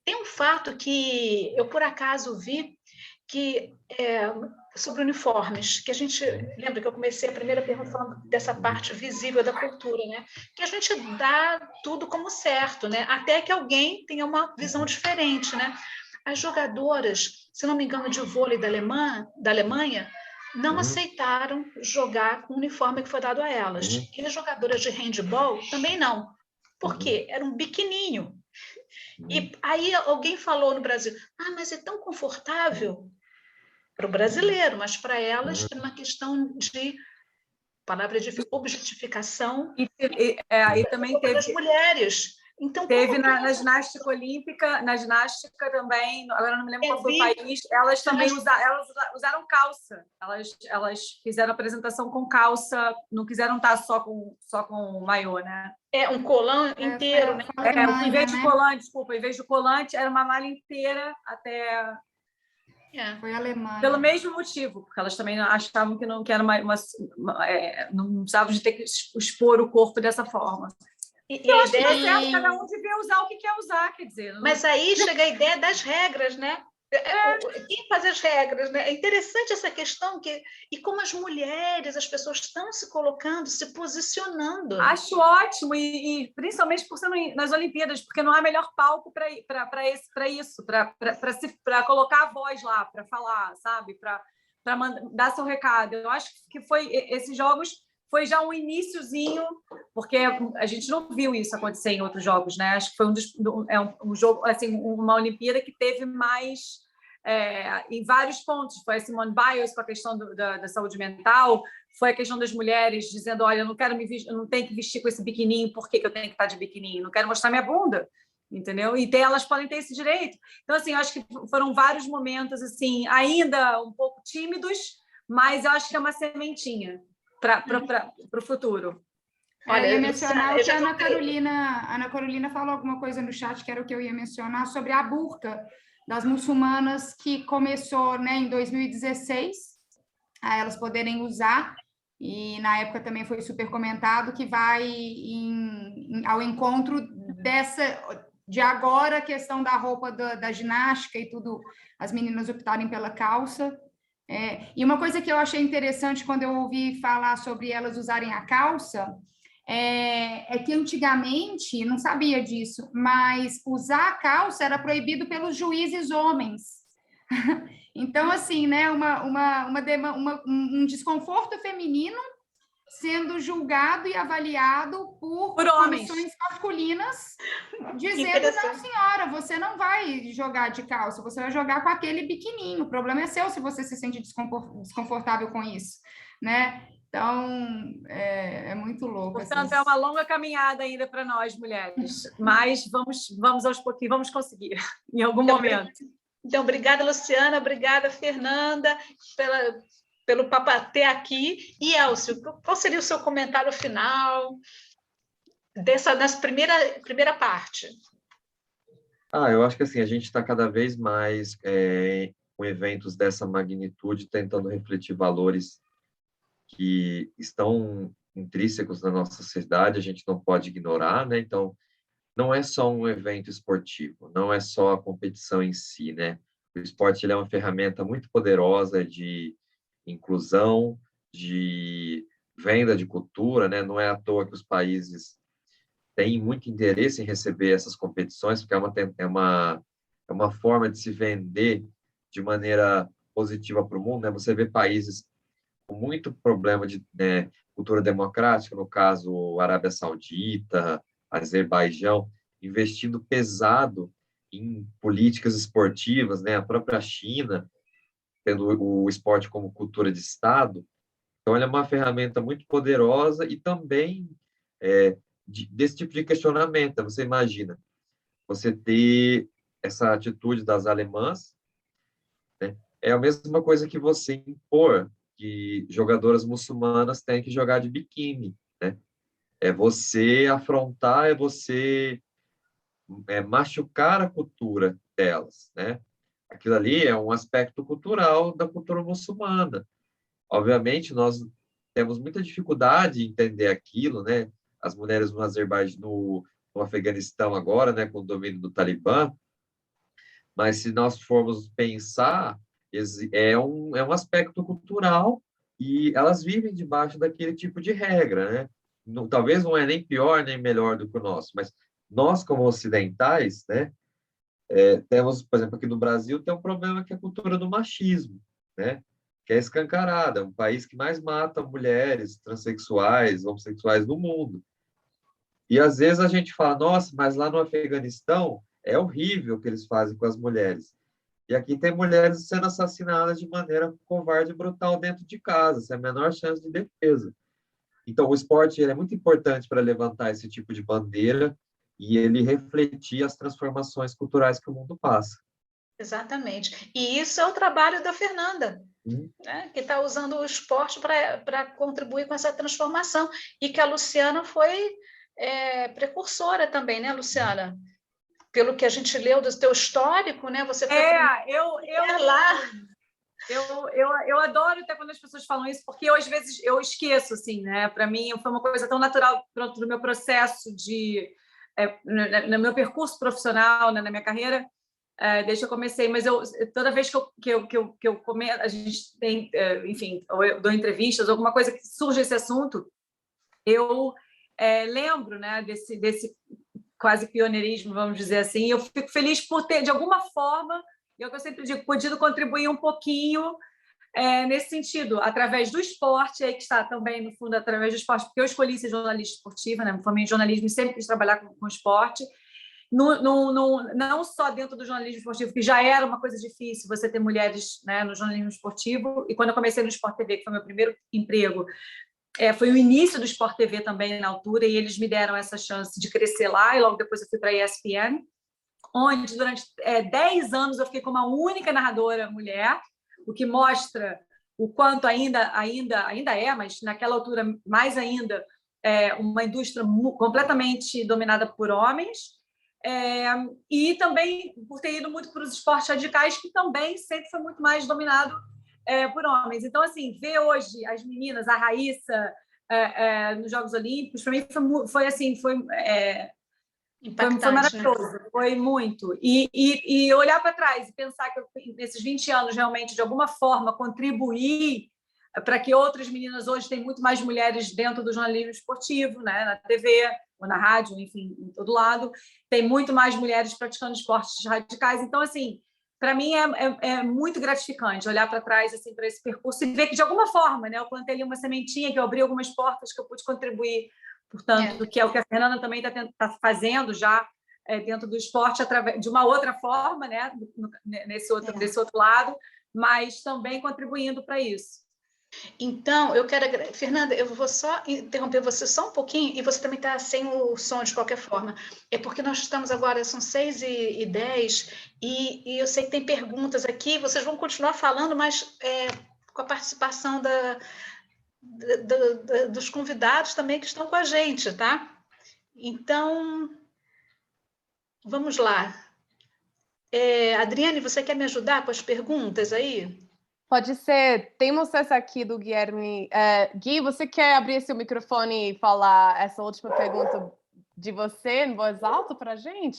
Tem um fato que eu, por acaso, vi que sobre uniformes, que a gente... Lembra que eu comecei a primeira pergunta falando dessa parte visível da cultura, né? Que a gente dá tudo como certo, né? Até que alguém tenha uma visão diferente, né? As jogadoras, se não me engano, de vôlei da Alemanha, não aceitaram jogar com o uniforme que foi dado a elas. E as jogadoras de handball também não. Por quê? Era um biquininho. E aí alguém falou no Brasil, mas é tão confortável para o brasileiro, mas para elas é uma questão de palavra de objetificação E também teve das mulheres. Então, teve na ginástica olímpica, na ginástica também, agora não me lembro qual foi o país, elas também usaram calça, elas fizeram apresentação com calça, não quiseram estar só com maiô, né? Um colã inteiro, né? Em vez de colante, desculpa, em vez de colante, era uma malha inteira até... Foi a Alemanha. Pelo mesmo motivo, porque elas também achavam que não era não precisavam de ter que expor o corpo dessa forma. Eu acho que tá certo, cada um devia usar o que quer usar, quer dizer. Mas aí chega a ideia das regras, né? Quem faz as regras, né? É interessante essa questão e como as mulheres, as pessoas estão se colocando, se posicionando. Acho ótimo, e principalmente por ser nas Olimpíadas, porque não há melhor palco para isso, para colocar a voz lá, para falar, sabe? Para dar seu recado. Eu acho que esses jogos foi já um iniciozinho, porque a gente não viu isso acontecer em outros jogos, né? Acho que foi um jogo, assim, uma Olimpíada que teve mais em vários pontos. Foi a Simone Biles com a questão da saúde mental, foi a questão das mulheres dizendo, olha, eu não quero eu não tenho que vestir com esse biquininho, por que eu tenho que estar de biquininho? Não quero mostrar minha bunda, entendeu? E elas podem ter esse direito. Então, assim, eu acho que foram vários momentos, assim, ainda um pouco tímidos, mas eu acho que é uma sementinha para o futuro. Olha, eu ia mencionar o que a Ana Carolina falou alguma coisa no chat, que era o que eu ia mencionar, sobre a burca das muçulmanas, que começou, né, em 2016, a elas poderem usar, e na época também foi super comentado, que vai ao encontro de agora a questão da roupa da ginástica e tudo, as meninas optarem pela calça. E uma coisa que eu achei interessante quando eu ouvi falar sobre elas usarem a calça é que antigamente, não sabia disso, mas usar a calça era proibido pelos juízes homens. Então, assim, né, um desconforto feminino sendo julgado e avaliado por comissões masculinas, dizendo, não, senhora, você não vai jogar de calça, você vai jogar com aquele biquininho, o problema é seu se você se sente desconfortável com isso, né? Então, é muito louco. Portanto, é uma longa caminhada ainda para nós, mulheres, mas vamos aos pouquinhos, vamos conseguir, em algum momento. Então, obrigada, Luciana, obrigada, Fernanda, pelo papo até aqui. E, Elcio, qual seria o seu comentário final nessa primeira parte? Eu acho que assim, a gente está cada vez mais com eventos dessa magnitude, tentando refletir valores que estão intrínsecos na nossa sociedade, a gente não pode ignorar, né? Então, não é só um evento esportivo, não é só a competição em si, né? O esporte ele é uma ferramenta muito poderosa de inclusão, de venda de cultura, né? Não é à toa que os países têm muito interesse em receber essas competições, porque é uma forma de se vender de maneira positiva para o mundo, né? Você vê países com muito problema de cultura democrática, no caso, Arábia Saudita, Azerbaijão, investindo pesado em políticas esportivas, né? A própria China, tendo o esporte como cultura de Estado. Então, ele é uma ferramenta muito poderosa e também desse tipo de questionamento. Você imagina, você ter essa atitude das alemãs, né? É a mesma coisa que você impor que jogadoras muçulmanas têm que jogar de biquíni, né? É você afrontar, é você machucar a cultura delas, né? Aquilo ali é um aspecto cultural da cultura muçulmana. Obviamente, nós temos muita dificuldade em entender aquilo, né? As mulheres no Azerbaijão, no Afeganistão agora, né, com o domínio do Talibã, mas se nós formos pensar, é um aspecto cultural e elas vivem debaixo daquele tipo de regra, né? Não, talvez não é nem pior nem melhor do que o nosso, mas nós, como ocidentais, né, temos, por exemplo, aqui no Brasil, tem um problema que é a cultura do machismo, né? Que é escancarada, é um país que mais mata mulheres, transexuais, homossexuais no mundo. E às vezes a gente fala, nossa, mas lá no Afeganistão é horrível o que eles fazem com as mulheres. E aqui tem mulheres sendo assassinadas de maneira covarde e brutal dentro de casa, sem a menor chance de defesa. Então, o esporte é muito importante para levantar esse tipo de bandeira e ele refletir as transformações culturais que o mundo passa. Exatamente. E isso é o trabalho da Fernanda, né? Que está usando o esporte para contribuir com essa transformação. E que a Luciana foi precursora também, né, Luciana? Pelo que a gente leu do teu histórico, né? Você foi eu adoro até quando as pessoas falam isso, porque eu, às vezes eu esqueço, assim, né? Para mim foi uma coisa tão natural no meu processo no meu percurso profissional, né, na minha carreira, desde que eu comecei, mas toda vez que eu comento, a gente tem, enfim, ou eu dou entrevistas, alguma coisa que surge esse assunto, eu lembro, né, desse quase pioneirismo, vamos dizer assim, e eu fico feliz por ter, de alguma forma, é o que eu sempre digo, podido contribuir um pouquinho nesse sentido, através do esporte, aí que está também, no fundo, através do esporte, porque eu escolhi ser jornalista esportiva, né? Me formei em jornalismo e sempre quis trabalhar com esporte, não só dentro do jornalismo esportivo, que já era uma coisa difícil você ter mulheres, né, no jornalismo esportivo, e quando eu comecei no Sport TV, que foi meu primeiro emprego, foi o início do Sport TV também na altura, e eles me deram essa chance de crescer lá, e logo depois eu fui para a ESPN, onde durante 10 anos eu fiquei como a única narradora mulher, o que mostra o quanto ainda é, mas naquela altura mais ainda, uma indústria completamente dominada por homens, e também por ter ido muito para os esportes radicais, que também sempre foi muito mais dominado por homens. Então, assim, ver hoje as meninas, a Raíssa, nos Jogos Olímpicos, para mim foi maravilhoso, né? Foi muito. E olhar para trás e pensar que eu, nesses 20 anos, realmente, de alguma forma, contribuir para que outras meninas hoje têm muito mais mulheres dentro do jornalismo esportivo, né? Na TV, ou na rádio, enfim, em todo lado. Tem muito mais mulheres praticando esportes radicais. Então, assim, para mim é muito gratificante olhar para trás assim, para esse percurso e ver que, de alguma forma, né, eu plantei ali uma sementinha, que eu abri algumas portas que eu pude contribuir. Portanto, que é o que a Fernanda também está fazendo já dentro do esporte, através de uma outra forma, né, desse outro lado, mas também contribuindo para isso. Então, Fernanda, eu vou só interromper você só um pouquinho, e você também está sem o som de qualquer forma. É porque nós estamos agora, são 6h10, e eu sei que tem perguntas aqui, vocês vão continuar falando, mas com a participação dos convidados também que estão com a gente, tá? Então, vamos lá. Adriane, você quer me ajudar com as perguntas aí? Pode ser. Temos essa aqui do Guilherme. Gui, você quer abrir seu microfone e falar essa última pergunta de você em voz alta para a gente?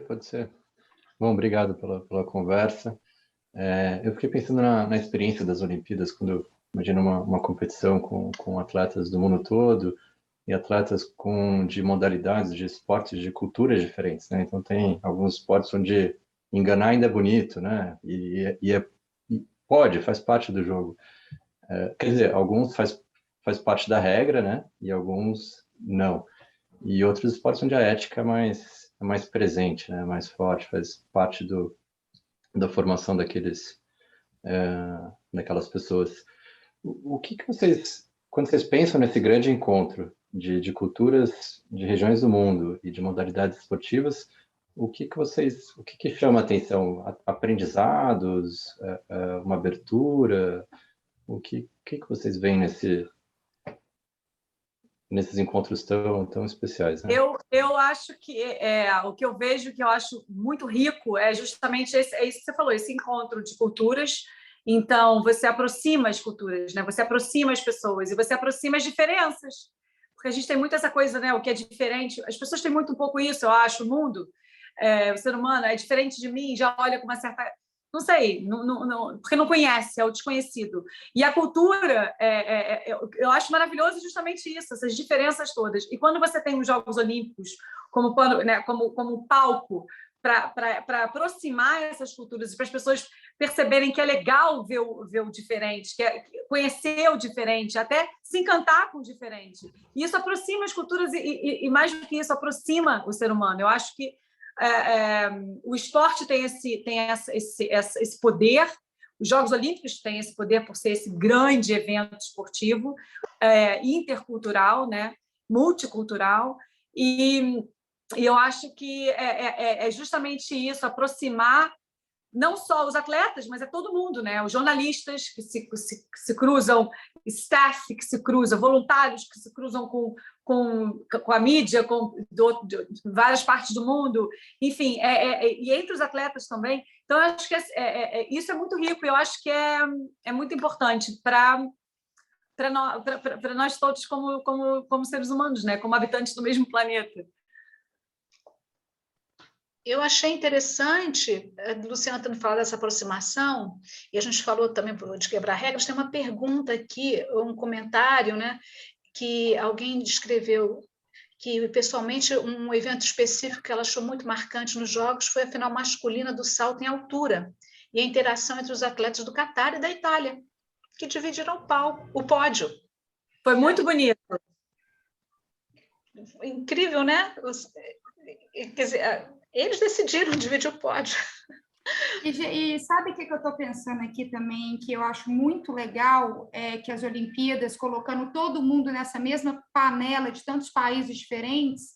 Pode ser. Bom, obrigado pela conversa. Eu fiquei pensando na experiência das Olimpíadas, quando eu imagino uma competição com atletas do mundo todo e atletas de modalidades, de esportes, de culturas diferentes, né? Então, tem alguns esportes onde enganar ainda é bonito, né? Faz parte do jogo. Quer dizer, alguns faz parte da regra, né? E alguns não. E outros esportes onde a ética é mais presente, né? Mais forte, faz parte da formação daquelas pessoas. O que vocês, quando vocês pensam nesse grande encontro de culturas, de regiões do mundo e de modalidades esportivas, o que chama a atenção? Aprendizados, uma abertura? O que vocês veem nesses encontros tão especiais, né? Eu acho que o que eu vejo, que eu acho muito rico, é justamente isso que você falou, esse encontro de culturas. Então, você aproxima as culturas, né? Você aproxima as pessoas e você aproxima as diferenças. Porque a gente tem muito essa coisa, né? O que é diferente. As pessoas têm muito um pouco isso, eu acho, o mundo. O ser humano é diferente de mim, já olha com uma certa... Não sei, porque não conhece, é o desconhecido. E a cultura, eu acho maravilhoso justamente isso, essas diferenças todas. E quando você tem os Jogos Olímpicos como palco para aproximar essas culturas e para as pessoas perceberem que é legal ver o diferente, conhecer o diferente, até se encantar com o diferente. E isso aproxima as culturas e mais do que isso, aproxima o ser humano. Eu acho que o esporte tem esse poder, os Jogos Olímpicos têm esse poder por ser esse grande evento esportivo, intercultural, né, multicultural, e eu acho que é justamente isso, aproximar não só os atletas, mas todo mundo, né? Os jornalistas que se cruzam, staff que se cruza, voluntários que se cruzam com a mídia, de várias partes do mundo, enfim, e entre os atletas também. Então, eu acho que isso é muito rico, e eu acho que é muito importante para nós todos como seres humanos, né? Como habitantes do mesmo planeta. Eu achei interessante, Luciana tendo falado dessa aproximação, e a gente falou também de quebrar regras, tem uma pergunta aqui, um comentário, né, que alguém descreveu que, pessoalmente, um evento específico que ela achou muito marcante nos Jogos foi a final masculina do salto em altura e a interação entre os atletas do Catar e da Itália, que dividiram o pódio. Foi muito bonito. Incrível, né? Quer dizer, eles decidiram dividir o pódio. E sabe o que eu estou pensando aqui também, que eu acho muito legal, é que as Olimpíadas, colocando todo mundo nessa mesma panela de tantos países diferentes,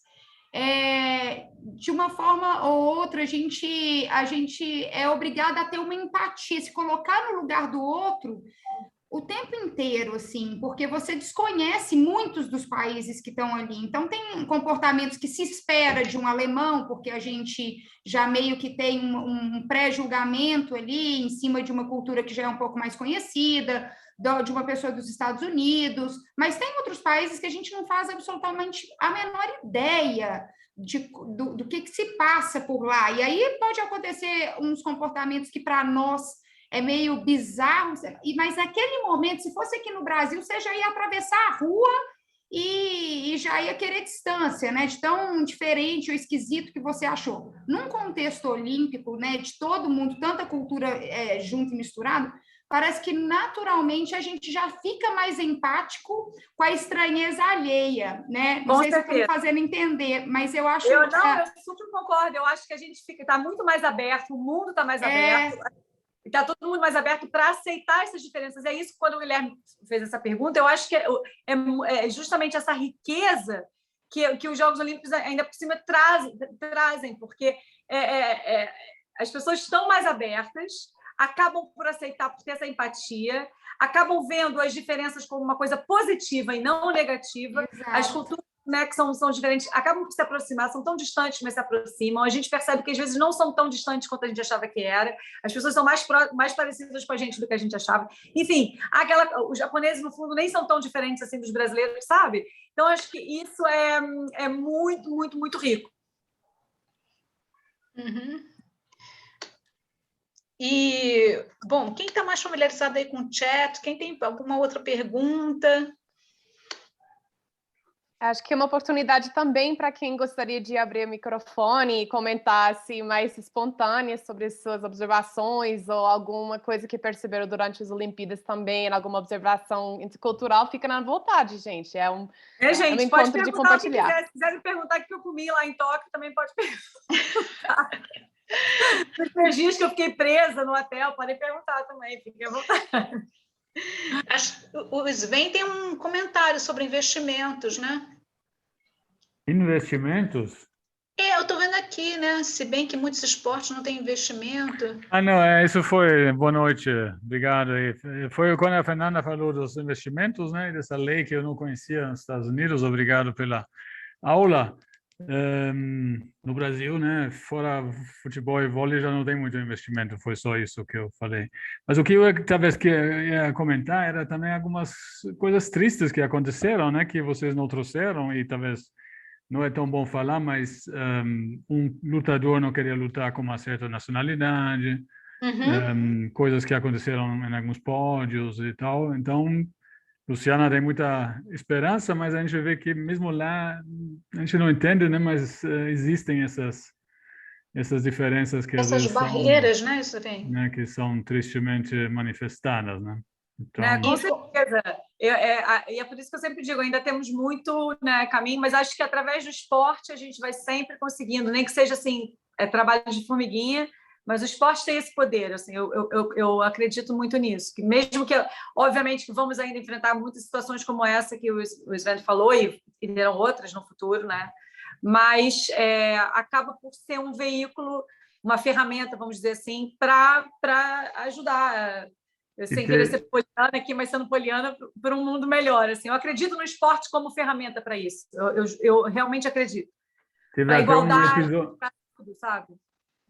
de uma forma ou outra, a gente é obrigada a ter uma empatia, se colocar no lugar do outro o tempo inteiro, assim, porque você desconhece muitos dos países que estão ali. Então, tem comportamentos que se espera de um alemão, porque a gente já meio que tem um pré-julgamento ali em cima de uma cultura que já é um pouco mais conhecida, de uma pessoa dos Estados Unidos, mas tem outros países que a gente não faz absolutamente a menor ideia do que se passa por lá. E aí pode acontecer uns comportamentos que, para nós, é meio bizarro, mas naquele momento, se fosse aqui no Brasil, você já ia atravessar a rua e já ia querer distância, né? De tão diferente ou esquisito que você achou. Num contexto olímpico, né, de todo mundo, tanta cultura junto e misturado, parece que naturalmente a gente já fica mais empático com a estranheza alheia, né? Não sei se eu estou me fazendo entender, mas eu acho... Eu super concordo, eu acho que a gente está muito mais aberto, o mundo está mais aberto, está todo mundo mais aberto para aceitar essas diferenças. É isso, quando o Guilherme fez essa pergunta, eu acho que é justamente essa riqueza que os Jogos Olímpicos ainda por cima trazem, porque as pessoas estão mais abertas, acabam por aceitar, por ter essa empatia, acabam vendo as diferenças como uma coisa positiva e não negativa. Exato. As culturas, né, que são diferentes, acabam por se aproximar, são tão distantes, mas se aproximam. A gente percebe que às vezes não são tão distantes quanto a gente achava que era. As pessoas são mais parecidas com a gente do que a gente achava. Enfim, os japoneses, no fundo, nem são tão diferentes assim dos brasileiros, sabe? Então, acho que isso é muito, muito, muito rico. Uhum. E, bom, quem está mais familiarizado aí com o chat? Quem tem alguma outra pergunta? Acho que é uma oportunidade também para quem gostaria de abrir o microfone e comentar assim, mais espontâneas sobre suas observações ou alguma coisa que perceberam durante as Olimpíadas também, alguma observação intercultural, fica na vontade, gente. Gente, um pode encontro de perguntar o que compartilhar. quiser. Se quiser me perguntar o que eu comi lá em Tóquio, também pode perguntar. Nos dias que eu fiquei presa no hotel, podem perguntar também, fiquem à vontade. O Sven tem um comentário sobre investimentos, né? Investimentos? Eu estou vendo aqui, né? Se bem que muitos esportes não têm investimento. Não, isso foi. Boa noite, obrigado. Foi quando a Fernanda falou dos investimentos, né? Dessa lei que eu não conhecia nos Estados Unidos. Obrigado pela aula. No Brasil, né? Fora futebol e vôlei já não tem muito investimento. Foi só isso que eu falei. Mas o que eu talvez ia comentar era também algumas coisas tristes que aconteceram, né? Que vocês não trouxeram e talvez não é tão bom falar, mas um lutador não queria lutar com uma certa nacionalidade, coisas que aconteceram em alguns pódios e tal. Então, Luciana tem muita esperança, mas a gente vê que mesmo lá, a gente não entende, né? Mas existem essas diferenças que essas às vezes barreiras, são, né? Isso vem. né? Que são tristemente manifestadas, né? Então... Com certeza. E é por isso que eu sempre digo, ainda temos muito, né, caminho, mas acho que através do esporte a gente vai sempre conseguindo, nem que seja assim, trabalho de formiguinha, mas o esporte tem esse poder, assim, eu acredito muito nisso, que mesmo que, obviamente, que vamos ainda enfrentar muitas situações como essa que o Sven falou, e terão outras no futuro, né? Mas acaba por ser um veículo, uma ferramenta, vamos dizer assim, para ajudar. Sem querer ser poliana aqui, mas sendo poliana para um mundo melhor. Assim. Eu acredito no esporte como ferramenta para isso. Eu realmente acredito. Para igualdade, para tudo, sabe?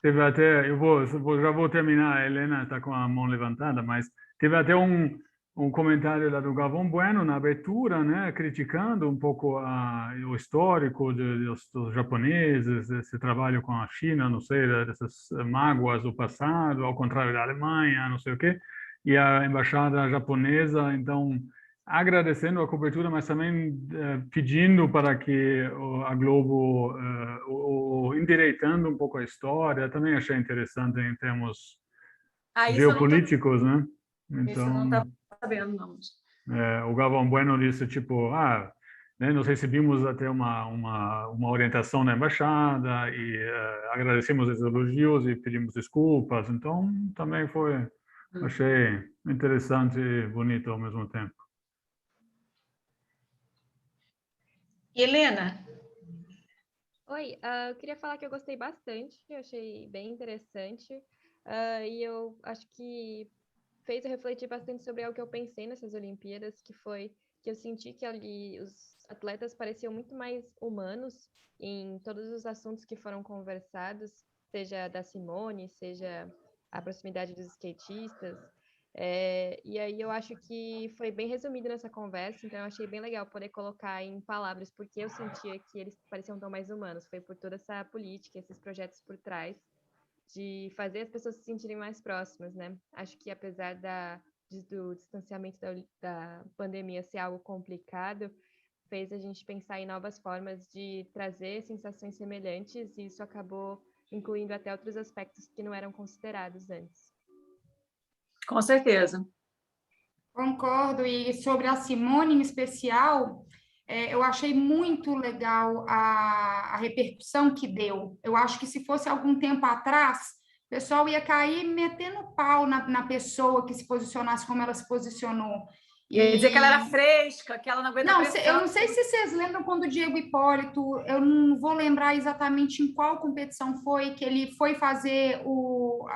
Teve até, já vou terminar, a Helena está com a mão levantada, mas teve até um um comentário lá do Galvão Bueno na abertura, né, criticando um pouco o histórico dos japoneses, esse trabalho com a China, não sei, dessas mágoas do passado, ao contrário da Alemanha, não sei o quê, e a embaixada japonesa, então, agradecendo a cobertura, mas também pedindo para que a Globo, endireitando um pouco a história, também achei interessante em termos geopolíticos, né? Então, isso eu não estava sabendo, não. o Galvão Bueno disse, tipo, né, nós recebemos até uma orientação da embaixada e agradecemos os elogios e pedimos desculpas. Então, também achei interessante e bonito ao mesmo tempo. Helena? Oi, eu queria falar que eu gostei bastante, eu achei bem interessante, e eu acho que fez eu refletir bastante sobre algo que eu pensei nessas Olimpíadas, que foi que eu senti que ali os atletas pareciam muito mais humanos em todos os assuntos que foram conversados, seja da Simone, seja a proximidade dos skatistas, e aí eu acho que foi bem resumido nessa conversa, então eu achei bem legal poder colocar em palavras porque eu sentia que eles pareciam tão mais humanos, foi por toda essa política, esses projetos por trás, de fazer as pessoas se sentirem mais próximas, né? Acho que apesar do distanciamento da pandemia ser algo complicado, fez a gente pensar em novas formas de trazer sensações semelhantes e isso acabou incluindo até outros aspectos que não eram considerados antes. Com certeza. Concordo, e sobre a Simone em especial, eu achei muito legal a repercussão que deu. Eu acho que se fosse algum tempo atrás, o pessoal ia cair metendo pau na pessoa que se posicionasse como ela se posicionou. Ia dizer que ela era fresca, que ela não aguenta pressão. Eu não sei se vocês lembram quando o Diego Hipólito, eu não vou lembrar exatamente em qual competição foi, que ele foi fazer o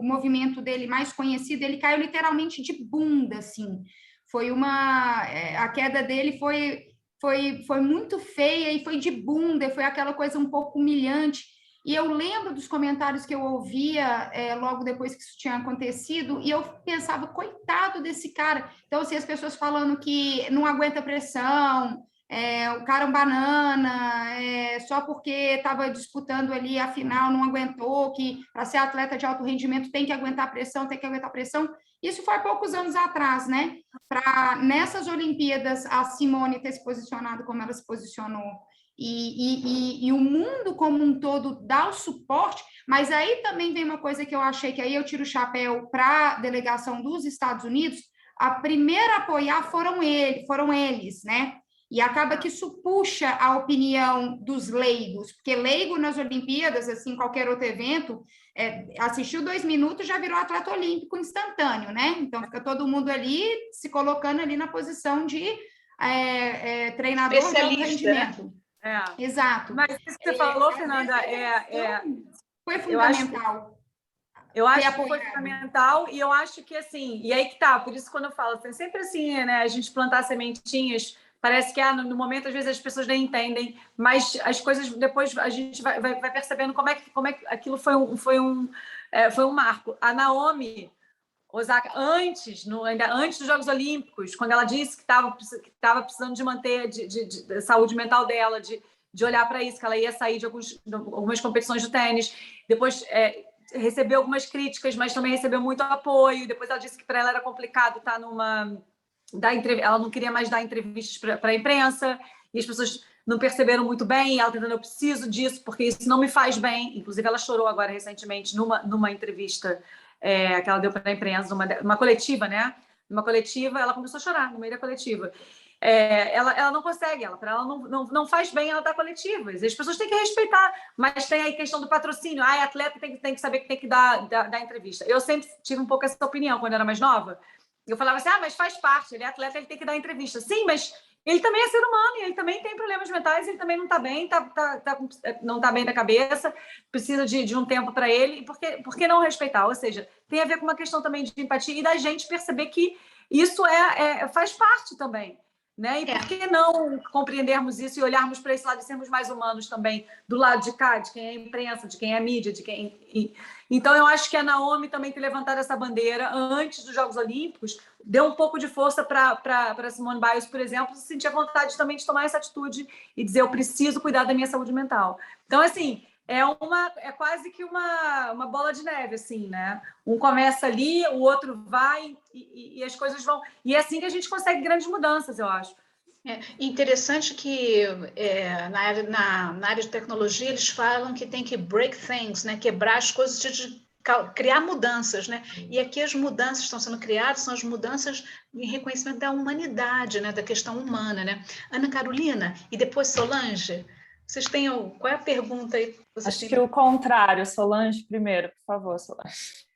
movimento dele mais conhecido, ele caiu literalmente de bunda, assim. Foi a queda dele foi muito feia e foi de bunda, foi aquela coisa um pouco humilhante. E eu lembro dos comentários que eu ouvia logo depois que isso tinha acontecido, e eu pensava, coitado desse cara. Então, assim, as pessoas falando que não aguenta pressão, o cara é um banana, só porque estava disputando ali a final, não aguentou, que para ser atleta de alto rendimento tem que aguentar pressão, tem que aguentar pressão. Isso foi há poucos anos atrás, né? Para nessas Olimpíadas a Simone ter se posicionado como ela se posicionou, e o mundo como um todo dá o suporte, mas aí também vem uma coisa que eu achei que aí eu tiro o chapéu para a delegação dos Estados Unidos, a primeira a apoiar foram eles, né? E acaba que isso puxa a opinião dos leigos, porque leigo nas Olimpíadas, assim, qualquer outro evento, assistiu 2 minutos, já virou atleta olímpico instantâneo, né? Então, fica todo mundo ali, se colocando ali na posição de treinador de alto rendimento. Exato. Mas isso que você falou, Fernanda, foi fundamental. Eu acho que foi fundamental, e eu acho que, assim, e aí que tá, por isso quando eu falo, assim, sempre assim, né, a gente plantar sementinhas, parece que no momento, às vezes, as pessoas nem entendem, mas as coisas, depois a gente vai percebendo como é que aquilo foi um marco. A Naomi Osaka, ainda antes dos Jogos Olímpicos, quando ela disse que estava precisando de manter a saúde mental dela, de olhar para isso, que ela ia sair de algumas competições de tênis, depois recebeu algumas críticas, mas também recebeu muito apoio, depois ela disse que para ela era complicado estar ela não queria mais dar entrevistas para a imprensa, e as pessoas não perceberam muito bem, e ela está dizendo, eu preciso disso, porque isso não me faz bem. Inclusive, ela chorou agora recentemente numa entrevista que ela deu para a imprensa, numa coletiva, né? Numa coletiva, ela começou a chorar no meio da coletiva. Ela não consegue, para ela não faz bem ela dar coletivas. As pessoas têm que respeitar, mas tem aí a questão do patrocínio. A atleta tem que saber que tem que dar entrevista. Eu sempre tive um pouco essa opinião quando eu era mais nova. Eu falava assim, mas faz parte, ele é atleta, ele tem que dar entrevista. Sim, mas ele também é ser humano, e ele também tem problemas mentais, ele também não está bem, não está bem da cabeça, precisa de um tempo para ele, por que não respeitar? Ou seja, tem a ver com uma questão também de empatia e da gente perceber que isso faz parte também. né? E por que não compreendermos isso e olharmos para esse lado e sermos mais humanos também, do lado de cá, de quem é a imprensa, de quem é a mídia, de quem... Então, eu acho que a Naomi também ter levantado essa bandeira antes dos Jogos Olímpicos deu um pouco de força para Simone Biles, por exemplo, se sentir a vontade também de tomar essa atitude e dizer, eu preciso cuidar da minha saúde mental. Então, assim, é quase que uma bola de neve, assim, né? Um começa ali, o outro vai e as coisas vão... E é assim que a gente consegue grandes mudanças, eu acho. Interessante que na área de tecnologia eles falam que tem que break things, né? Quebrar as coisas, criar mudanças, né? E aqui as mudanças que estão sendo criadas são as mudanças em reconhecimento da humanidade, né? Da questão humana, né? Ana Carolina e depois Solange, vocês têm qual é a pergunta aí? Acho que o contrário, Solange primeiro, por favor, Solange.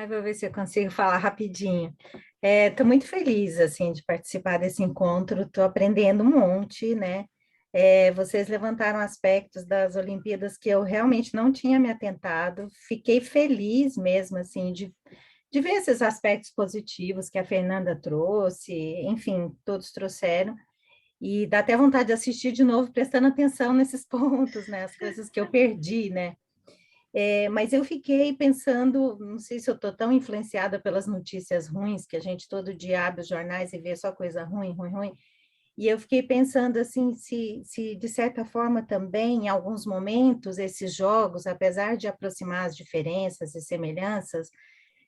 Vou ver se eu consigo falar rapidinho. Estou muito feliz, assim, de participar desse encontro, estou aprendendo um monte, né? Vocês levantaram aspectos das Olimpíadas que eu realmente não tinha me atentado, fiquei feliz mesmo, assim, de ver esses aspectos positivos que a Fernanda trouxe, enfim, todos trouxeram, e dá até vontade de assistir de novo, prestando atenção nesses pontos, né? As coisas que eu perdi, né? Mas eu fiquei pensando, não sei se eu estou tão influenciada pelas notícias ruins, que a gente todo dia abre os jornais e vê só coisa ruim, ruim, ruim, e eu fiquei pensando assim, se de certa forma também, em alguns momentos, esses jogos, apesar de aproximar as diferenças e semelhanças,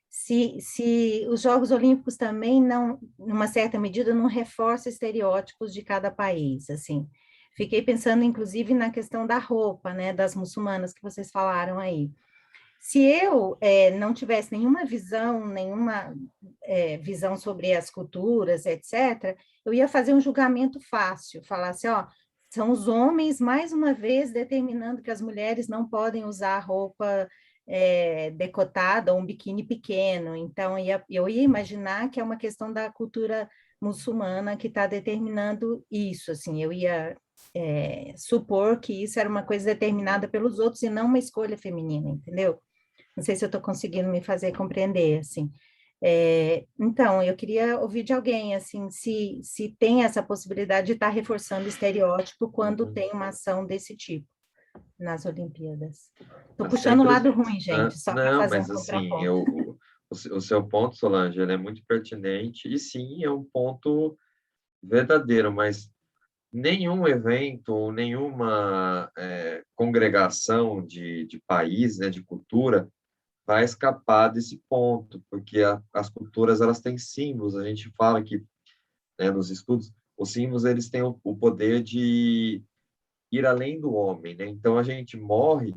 se os Jogos Olímpicos também não, numa certa medida, não reforçam estereótipos de cada país, assim. Fiquei pensando, inclusive, na questão da roupa, né, das muçulmanas que vocês falaram aí. Se eu não tivesse nenhuma visão sobre as culturas, etc., eu ia fazer um julgamento fácil, falar assim, ó, são os homens, mais uma vez, determinando que as mulheres não podem usar roupa decotada ou um biquíni pequeno. Então, eu ia imaginar que é uma questão da cultura muçulmana que está determinando isso, assim, eu ia supor que isso era uma coisa determinada pelos outros e não uma escolha feminina, entendeu? Não sei se eu estou conseguindo me fazer compreender, assim. Então, eu queria ouvir de alguém, assim, se tem essa possibilidade de estar reforçando o estereótipo quando tem uma ação desse tipo nas Olimpíadas. Estou puxando o lado ruim, gente, só para fazer um contraponto. O seu ponto, Solange, ele é muito pertinente e sim, é um ponto verdadeiro, mas nenhum evento ou nenhuma congregação de país, né, de cultura, vai escapar desse ponto, porque as culturas elas têm símbolos. A gente fala que, né, nos estudos, os símbolos eles têm o poder de ir além do homem, né? Então a gente morre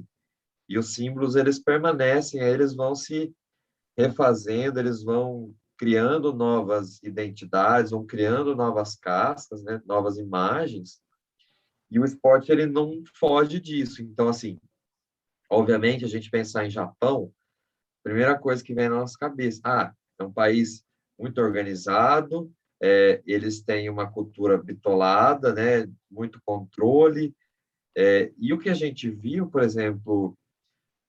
e os símbolos eles permanecem, aí eles vão se refazendo, eles vão criando novas identidades, vão criando novas cascas, né? Novas imagens. E o esporte ele não foge disso. Então assim, obviamente a gente pensar em Japão, primeira coisa que vem na nossa cabeça, é um país muito organizado, eles têm uma cultura bitolada, né, muito controle, e o que a gente viu, por exemplo,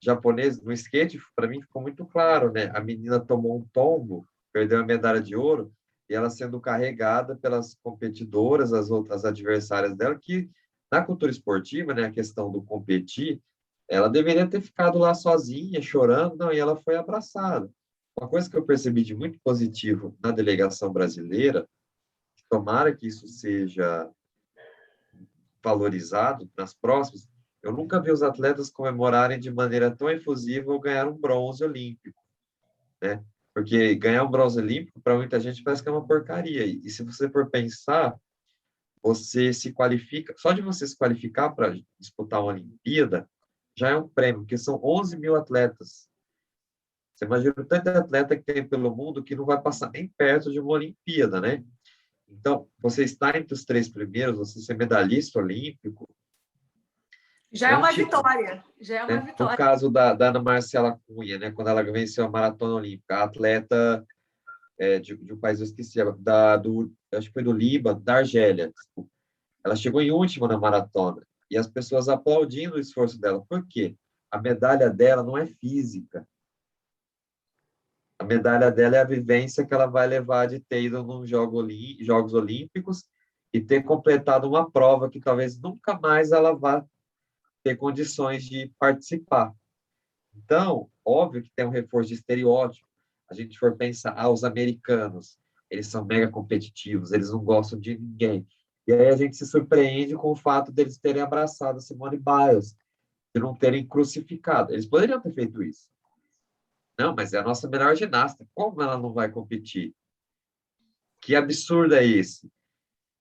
japonês, no skate, para mim ficou muito claro, né, a menina tomou um tombo, perdeu a medalha de ouro, e ela sendo carregada pelas competidoras, as outras adversárias dela, que na cultura esportiva, né, a questão do competir, ela deveria ter ficado lá sozinha, chorando, não, e ela foi abraçada. Uma coisa que eu percebi de muito positivo na delegação brasileira, tomara que isso seja valorizado nas próximas, eu nunca vi os atletas comemorarem de maneira tão efusiva ou ganhar um bronze olímpico, né? Porque ganhar um bronze olímpico, para muita gente, parece que é uma porcaria. E se você for pensar, você se qualifica, só de você se qualificar para disputar uma Olimpíada, já é um prêmio, porque são 11 mil atletas. Você imagina o tanto de atleta que tem pelo mundo que não vai passar nem perto de uma Olimpíada, né? Então, você estar entre os 3 primeiros, você ser medalhista olímpico... Já é uma vitória. Já é uma vitória. No caso da Ana Marcela Cunha, né? Quando ela venceu a maratona olímpica, a atleta de um país, eu esqueci, acho que foi do Líbano, da Argélia, desculpa. Ela chegou em último na maratona. E as pessoas aplaudindo o esforço dela. Por quê? A medalha dela não é física. A medalha dela é a vivência que ela vai levar de ter ido nos Jogos Olímpicos e ter completado uma prova que talvez nunca mais ela vá ter condições de participar. Então, óbvio que tem um reforço de estereótipo. A gente for pensar, os americanos, eles são mega competitivos, eles não gostam de ninguém. E aí a gente se surpreende com o fato deles terem abraçado a Simone Biles, de não terem crucificado. Eles poderiam ter feito isso. Não, mas é a nossa melhor ginasta. Como ela não vai competir? Que absurdo é esse?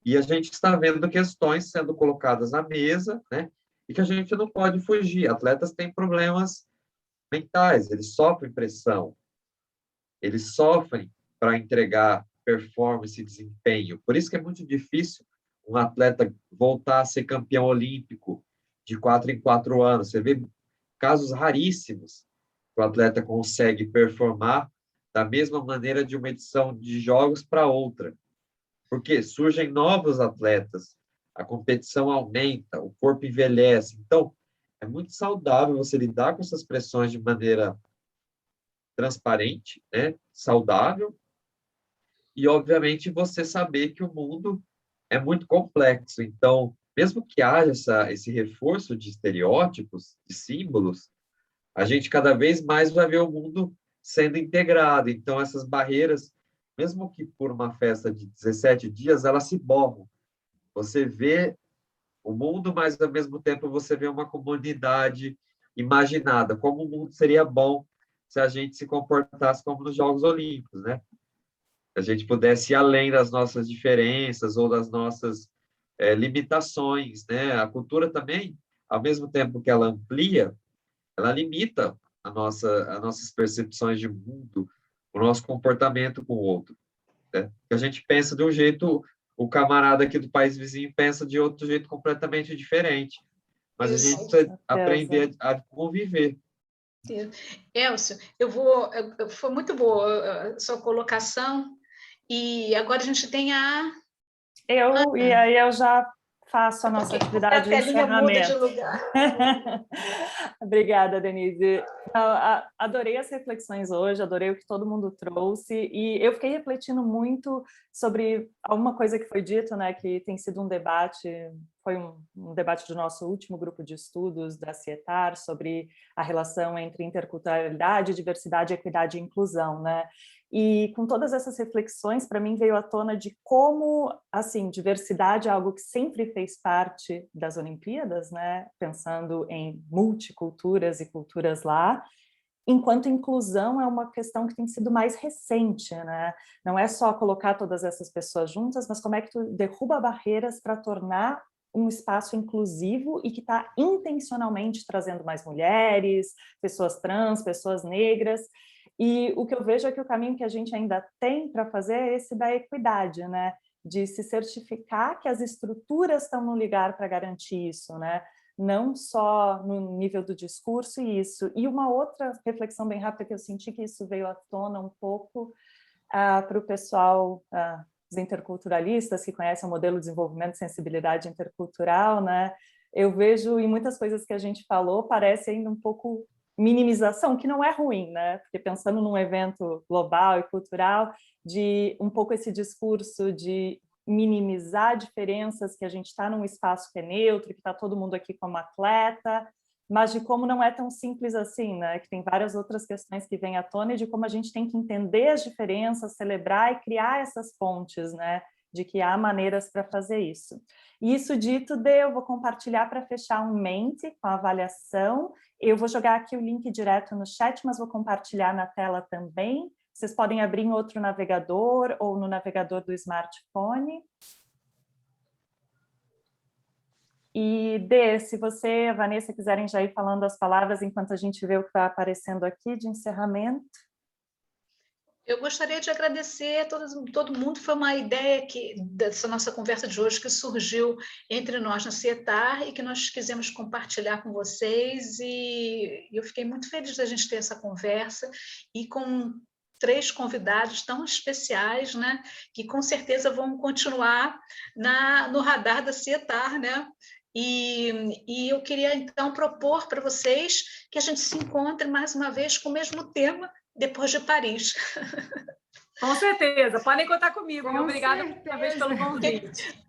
E a gente está vendo questões sendo colocadas na mesa, né? E que a gente não pode fugir. Atletas têm problemas mentais, eles sofrem pressão, eles sofrem para entregar performance e desempenho. Por isso que é muito difícil um atleta voltar a ser campeão olímpico de 4 em 4 anos. Você vê casos raríssimos que o atleta consegue performar da mesma maneira de uma edição de jogos para outra. Porque surgem novos atletas, a competição aumenta, o corpo envelhece. Então, é muito saudável você lidar com essas pressões de maneira transparente, né? Saudável, e, obviamente, você saber que o mundo é muito complexo. Então, mesmo que haja esse reforço de estereótipos, de símbolos, a gente cada vez mais vai ver o mundo sendo integrado. Então, essas barreiras, mesmo que por uma festa de 17 dias, elas se borram. Você vê o mundo, mas, ao mesmo tempo, você vê uma comunidade imaginada. Como o mundo seria bom se a gente se comportasse como nos Jogos Olímpicos, né? A gente pudesse ir além das nossas diferenças ou das nossas limitações, né? A cultura também, ao mesmo tempo que ela amplia, ela limita as nossas percepções de mundo, o nosso comportamento com o outro, né? A gente pensa de um jeito, o camarada aqui do país vizinho pensa de outro jeito completamente diferente, mas a gente precisa aprender a conviver. Elcio, foi muito boa a sua colocação, e agora a gente tem E aí eu já faço a nossa atividade de encerramento. Muda de lugar. Obrigada, Denise. Adorei as reflexões hoje, adorei o que todo mundo trouxe, e eu fiquei refletindo muito sobre alguma coisa que foi dito, né, que tem sido um debate, foi um debate do nosso último grupo de estudos da CIETAR sobre a relação entre interculturalidade, diversidade, equidade e inclusão, né? E com todas essas reflexões, para mim veio à tona de como, assim, diversidade é algo que sempre fez parte das Olimpíadas, né? Pensando em multiculturas e culturas lá, enquanto inclusão é uma questão que tem sido mais recente, né? Não é só colocar todas essas pessoas juntas, mas como é que tu derruba barreiras para tornar um espaço inclusivo e que está intencionalmente trazendo mais mulheres, pessoas trans, pessoas negras. E o que eu vejo é que o caminho que a gente ainda tem para fazer é esse da equidade, né? De se certificar que as estruturas estão no lugar para garantir isso, né? Não só no nível do discurso e isso. E uma outra reflexão bem rápida que eu senti que isso veio à tona um pouco para o pessoal, os interculturalistas que conhecem o modelo de desenvolvimento e sensibilidade intercultural, né? Eu vejo em muitas coisas que a gente falou, parece ainda um pouco minimização, que não é ruim, né? Porque pensando num evento global e cultural, de um pouco esse discurso de minimizar diferenças, que a gente está num espaço que é neutro, que está todo mundo aqui como atleta, mas de como não é tão simples assim, né? Que tem várias outras questões que vêm à tona e de como a gente tem que entender as diferenças, celebrar e criar essas pontes, né? De que há maneiras para fazer isso. E isso dito, eu vou compartilhar para fechar um Mente com a avaliação. Eu vou jogar aqui o link direto no chat, mas vou compartilhar na tela também. Vocês podem abrir em outro navegador ou no navegador do smartphone. E se você, a Vanessa, quiserem já ir falando as palavras enquanto a gente vê o que está aparecendo aqui de encerramento. Eu gostaria de agradecer a todo mundo. Foi uma ideia dessa nossa conversa de hoje que surgiu entre nós na CIETAR e que nós quisemos compartilhar com vocês. E eu fiquei muito feliz da gente ter essa conversa e com 3 convidados tão especiais, né? Que com certeza vão continuar no radar da CIETAR, né? E eu queria, então, propor para vocês que a gente se encontre mais uma vez com o mesmo tema depois de Paris. Com certeza, podem contar comigo. Obrigada uma vez pelo convite.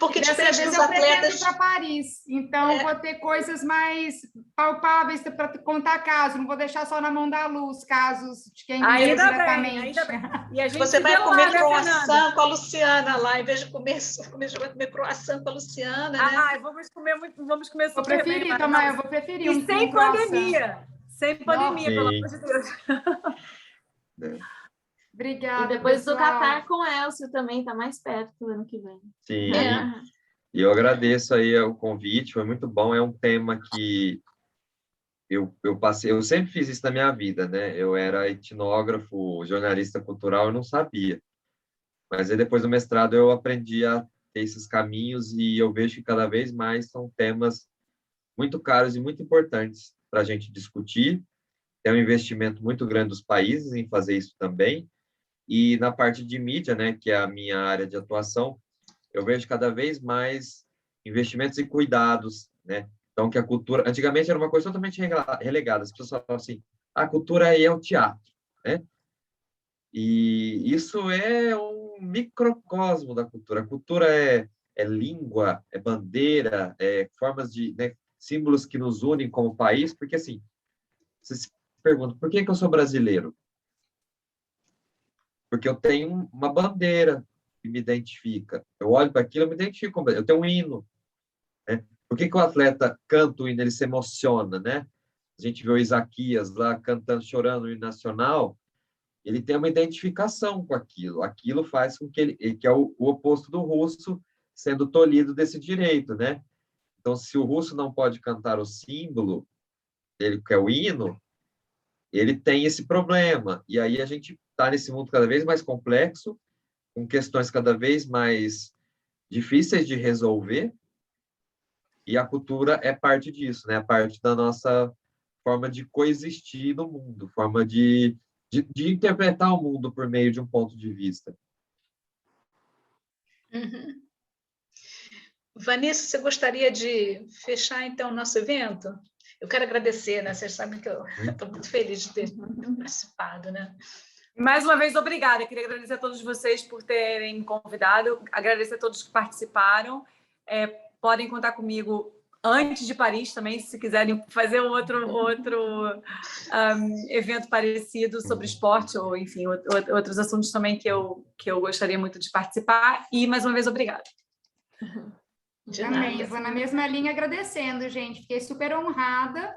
Porque Dessa diferente vez dos eu pretendo ir atletas. para Paris, então vou ter coisas mais palpáveis para contar casos, não vou deixar só na mão da Luz, casos de quem viveu Ainda bem, diretamente. ainda bem. E a gente Você se vê vai lá, comer né, Fernanda? croissant com a Luciana lá, em vez de comer, você vai comer croissant com a Luciana, né? Ai, vamos comer Vou super bem. preferir, mas Tomás, não, eu vou preferir e sem croissant. pandemia. Sem pandemia, pelo amor de Deus. Obrigada, E depois pessoal. do Catar com o Elcio também, tá mais perto do ano que vem. Sim, e eu agradeço aí o convite, foi muito bom, é um tema que eu passei, eu sempre fiz isso na minha vida, né? Eu era etnógrafo, jornalista cultural, eu não sabia. Mas aí depois do mestrado eu aprendi a ter esses caminhos e eu vejo que cada vez mais são temas muito caros e muito importantes para a gente discutir. É um investimento muito grande dos países em fazer isso também. E na parte de mídia, né, que é a minha área de atuação, eu vejo cada vez mais investimentos e cuidados, né? Então, que a cultura... Antigamente era uma coisa totalmente relegada. As pessoas falavam assim, a cultura é o teatro, né? E isso é um microcosmo da cultura. A cultura é língua, é bandeira, é formas de... Né, símbolos que nos unem como país, porque, assim, você se pergunta, por que eu sou brasileiro? Porque eu tenho uma bandeira que me identifica. Eu olho para aquilo, eu me identifico com... Eu tenho um hino, né? Por que o atleta canta o hino, ele se emociona, né? A gente vê o Isaquias lá cantando, chorando o hino nacional, ele tem uma identificação com aquilo. Aquilo faz com que ele, que é o oposto do russo, sendo tolhido desse direito, né? Então, se o russo não pode cantar o símbolo dele, que é o hino, ele tem esse problema. E aí a gente está nesse mundo cada vez mais complexo, com questões cada vez mais difíceis de resolver, e a cultura é parte disso, né? Parte da nossa forma de coexistir no mundo, forma de interpretar o mundo por meio de um ponto de vista. Uhum. Vanessa, você gostaria de fechar, então, o nosso evento? Eu quero agradecer, né? Vocês sabem que eu estou muito feliz de ter participado, né? Mais uma vez, obrigada. Queria agradecer a todos vocês por terem me convidado, agradecer a todos que participaram. Podem contar comigo antes de Paris também, se quiserem fazer outro evento parecido sobre esporte ou, enfim, outros assuntos também que eu gostaria muito de participar. E, mais uma vez, obrigada. Também, vou na mesma linha agradecendo, gente. Fiquei super honrada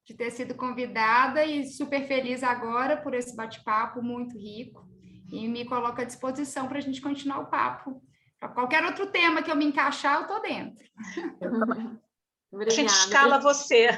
de ter sido convidada e super feliz agora por esse bate-papo muito rico. E me coloco à disposição para a gente continuar o papo. Para qualquer outro tema que eu me encaixar, eu estou dentro. A gente escala você.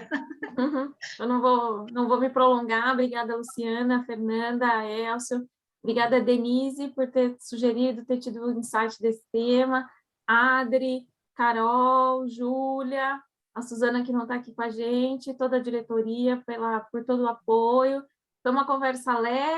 Eu não vou me prolongar. Obrigada, Luciana, Fernanda, Elcio. Obrigada, Denise, por ter sugerido, ter tido o insight desse tema. Adri, Carol, Júlia, a Suzana, que não está aqui com a gente, toda a diretoria por todo o apoio. Foi uma conversa leve.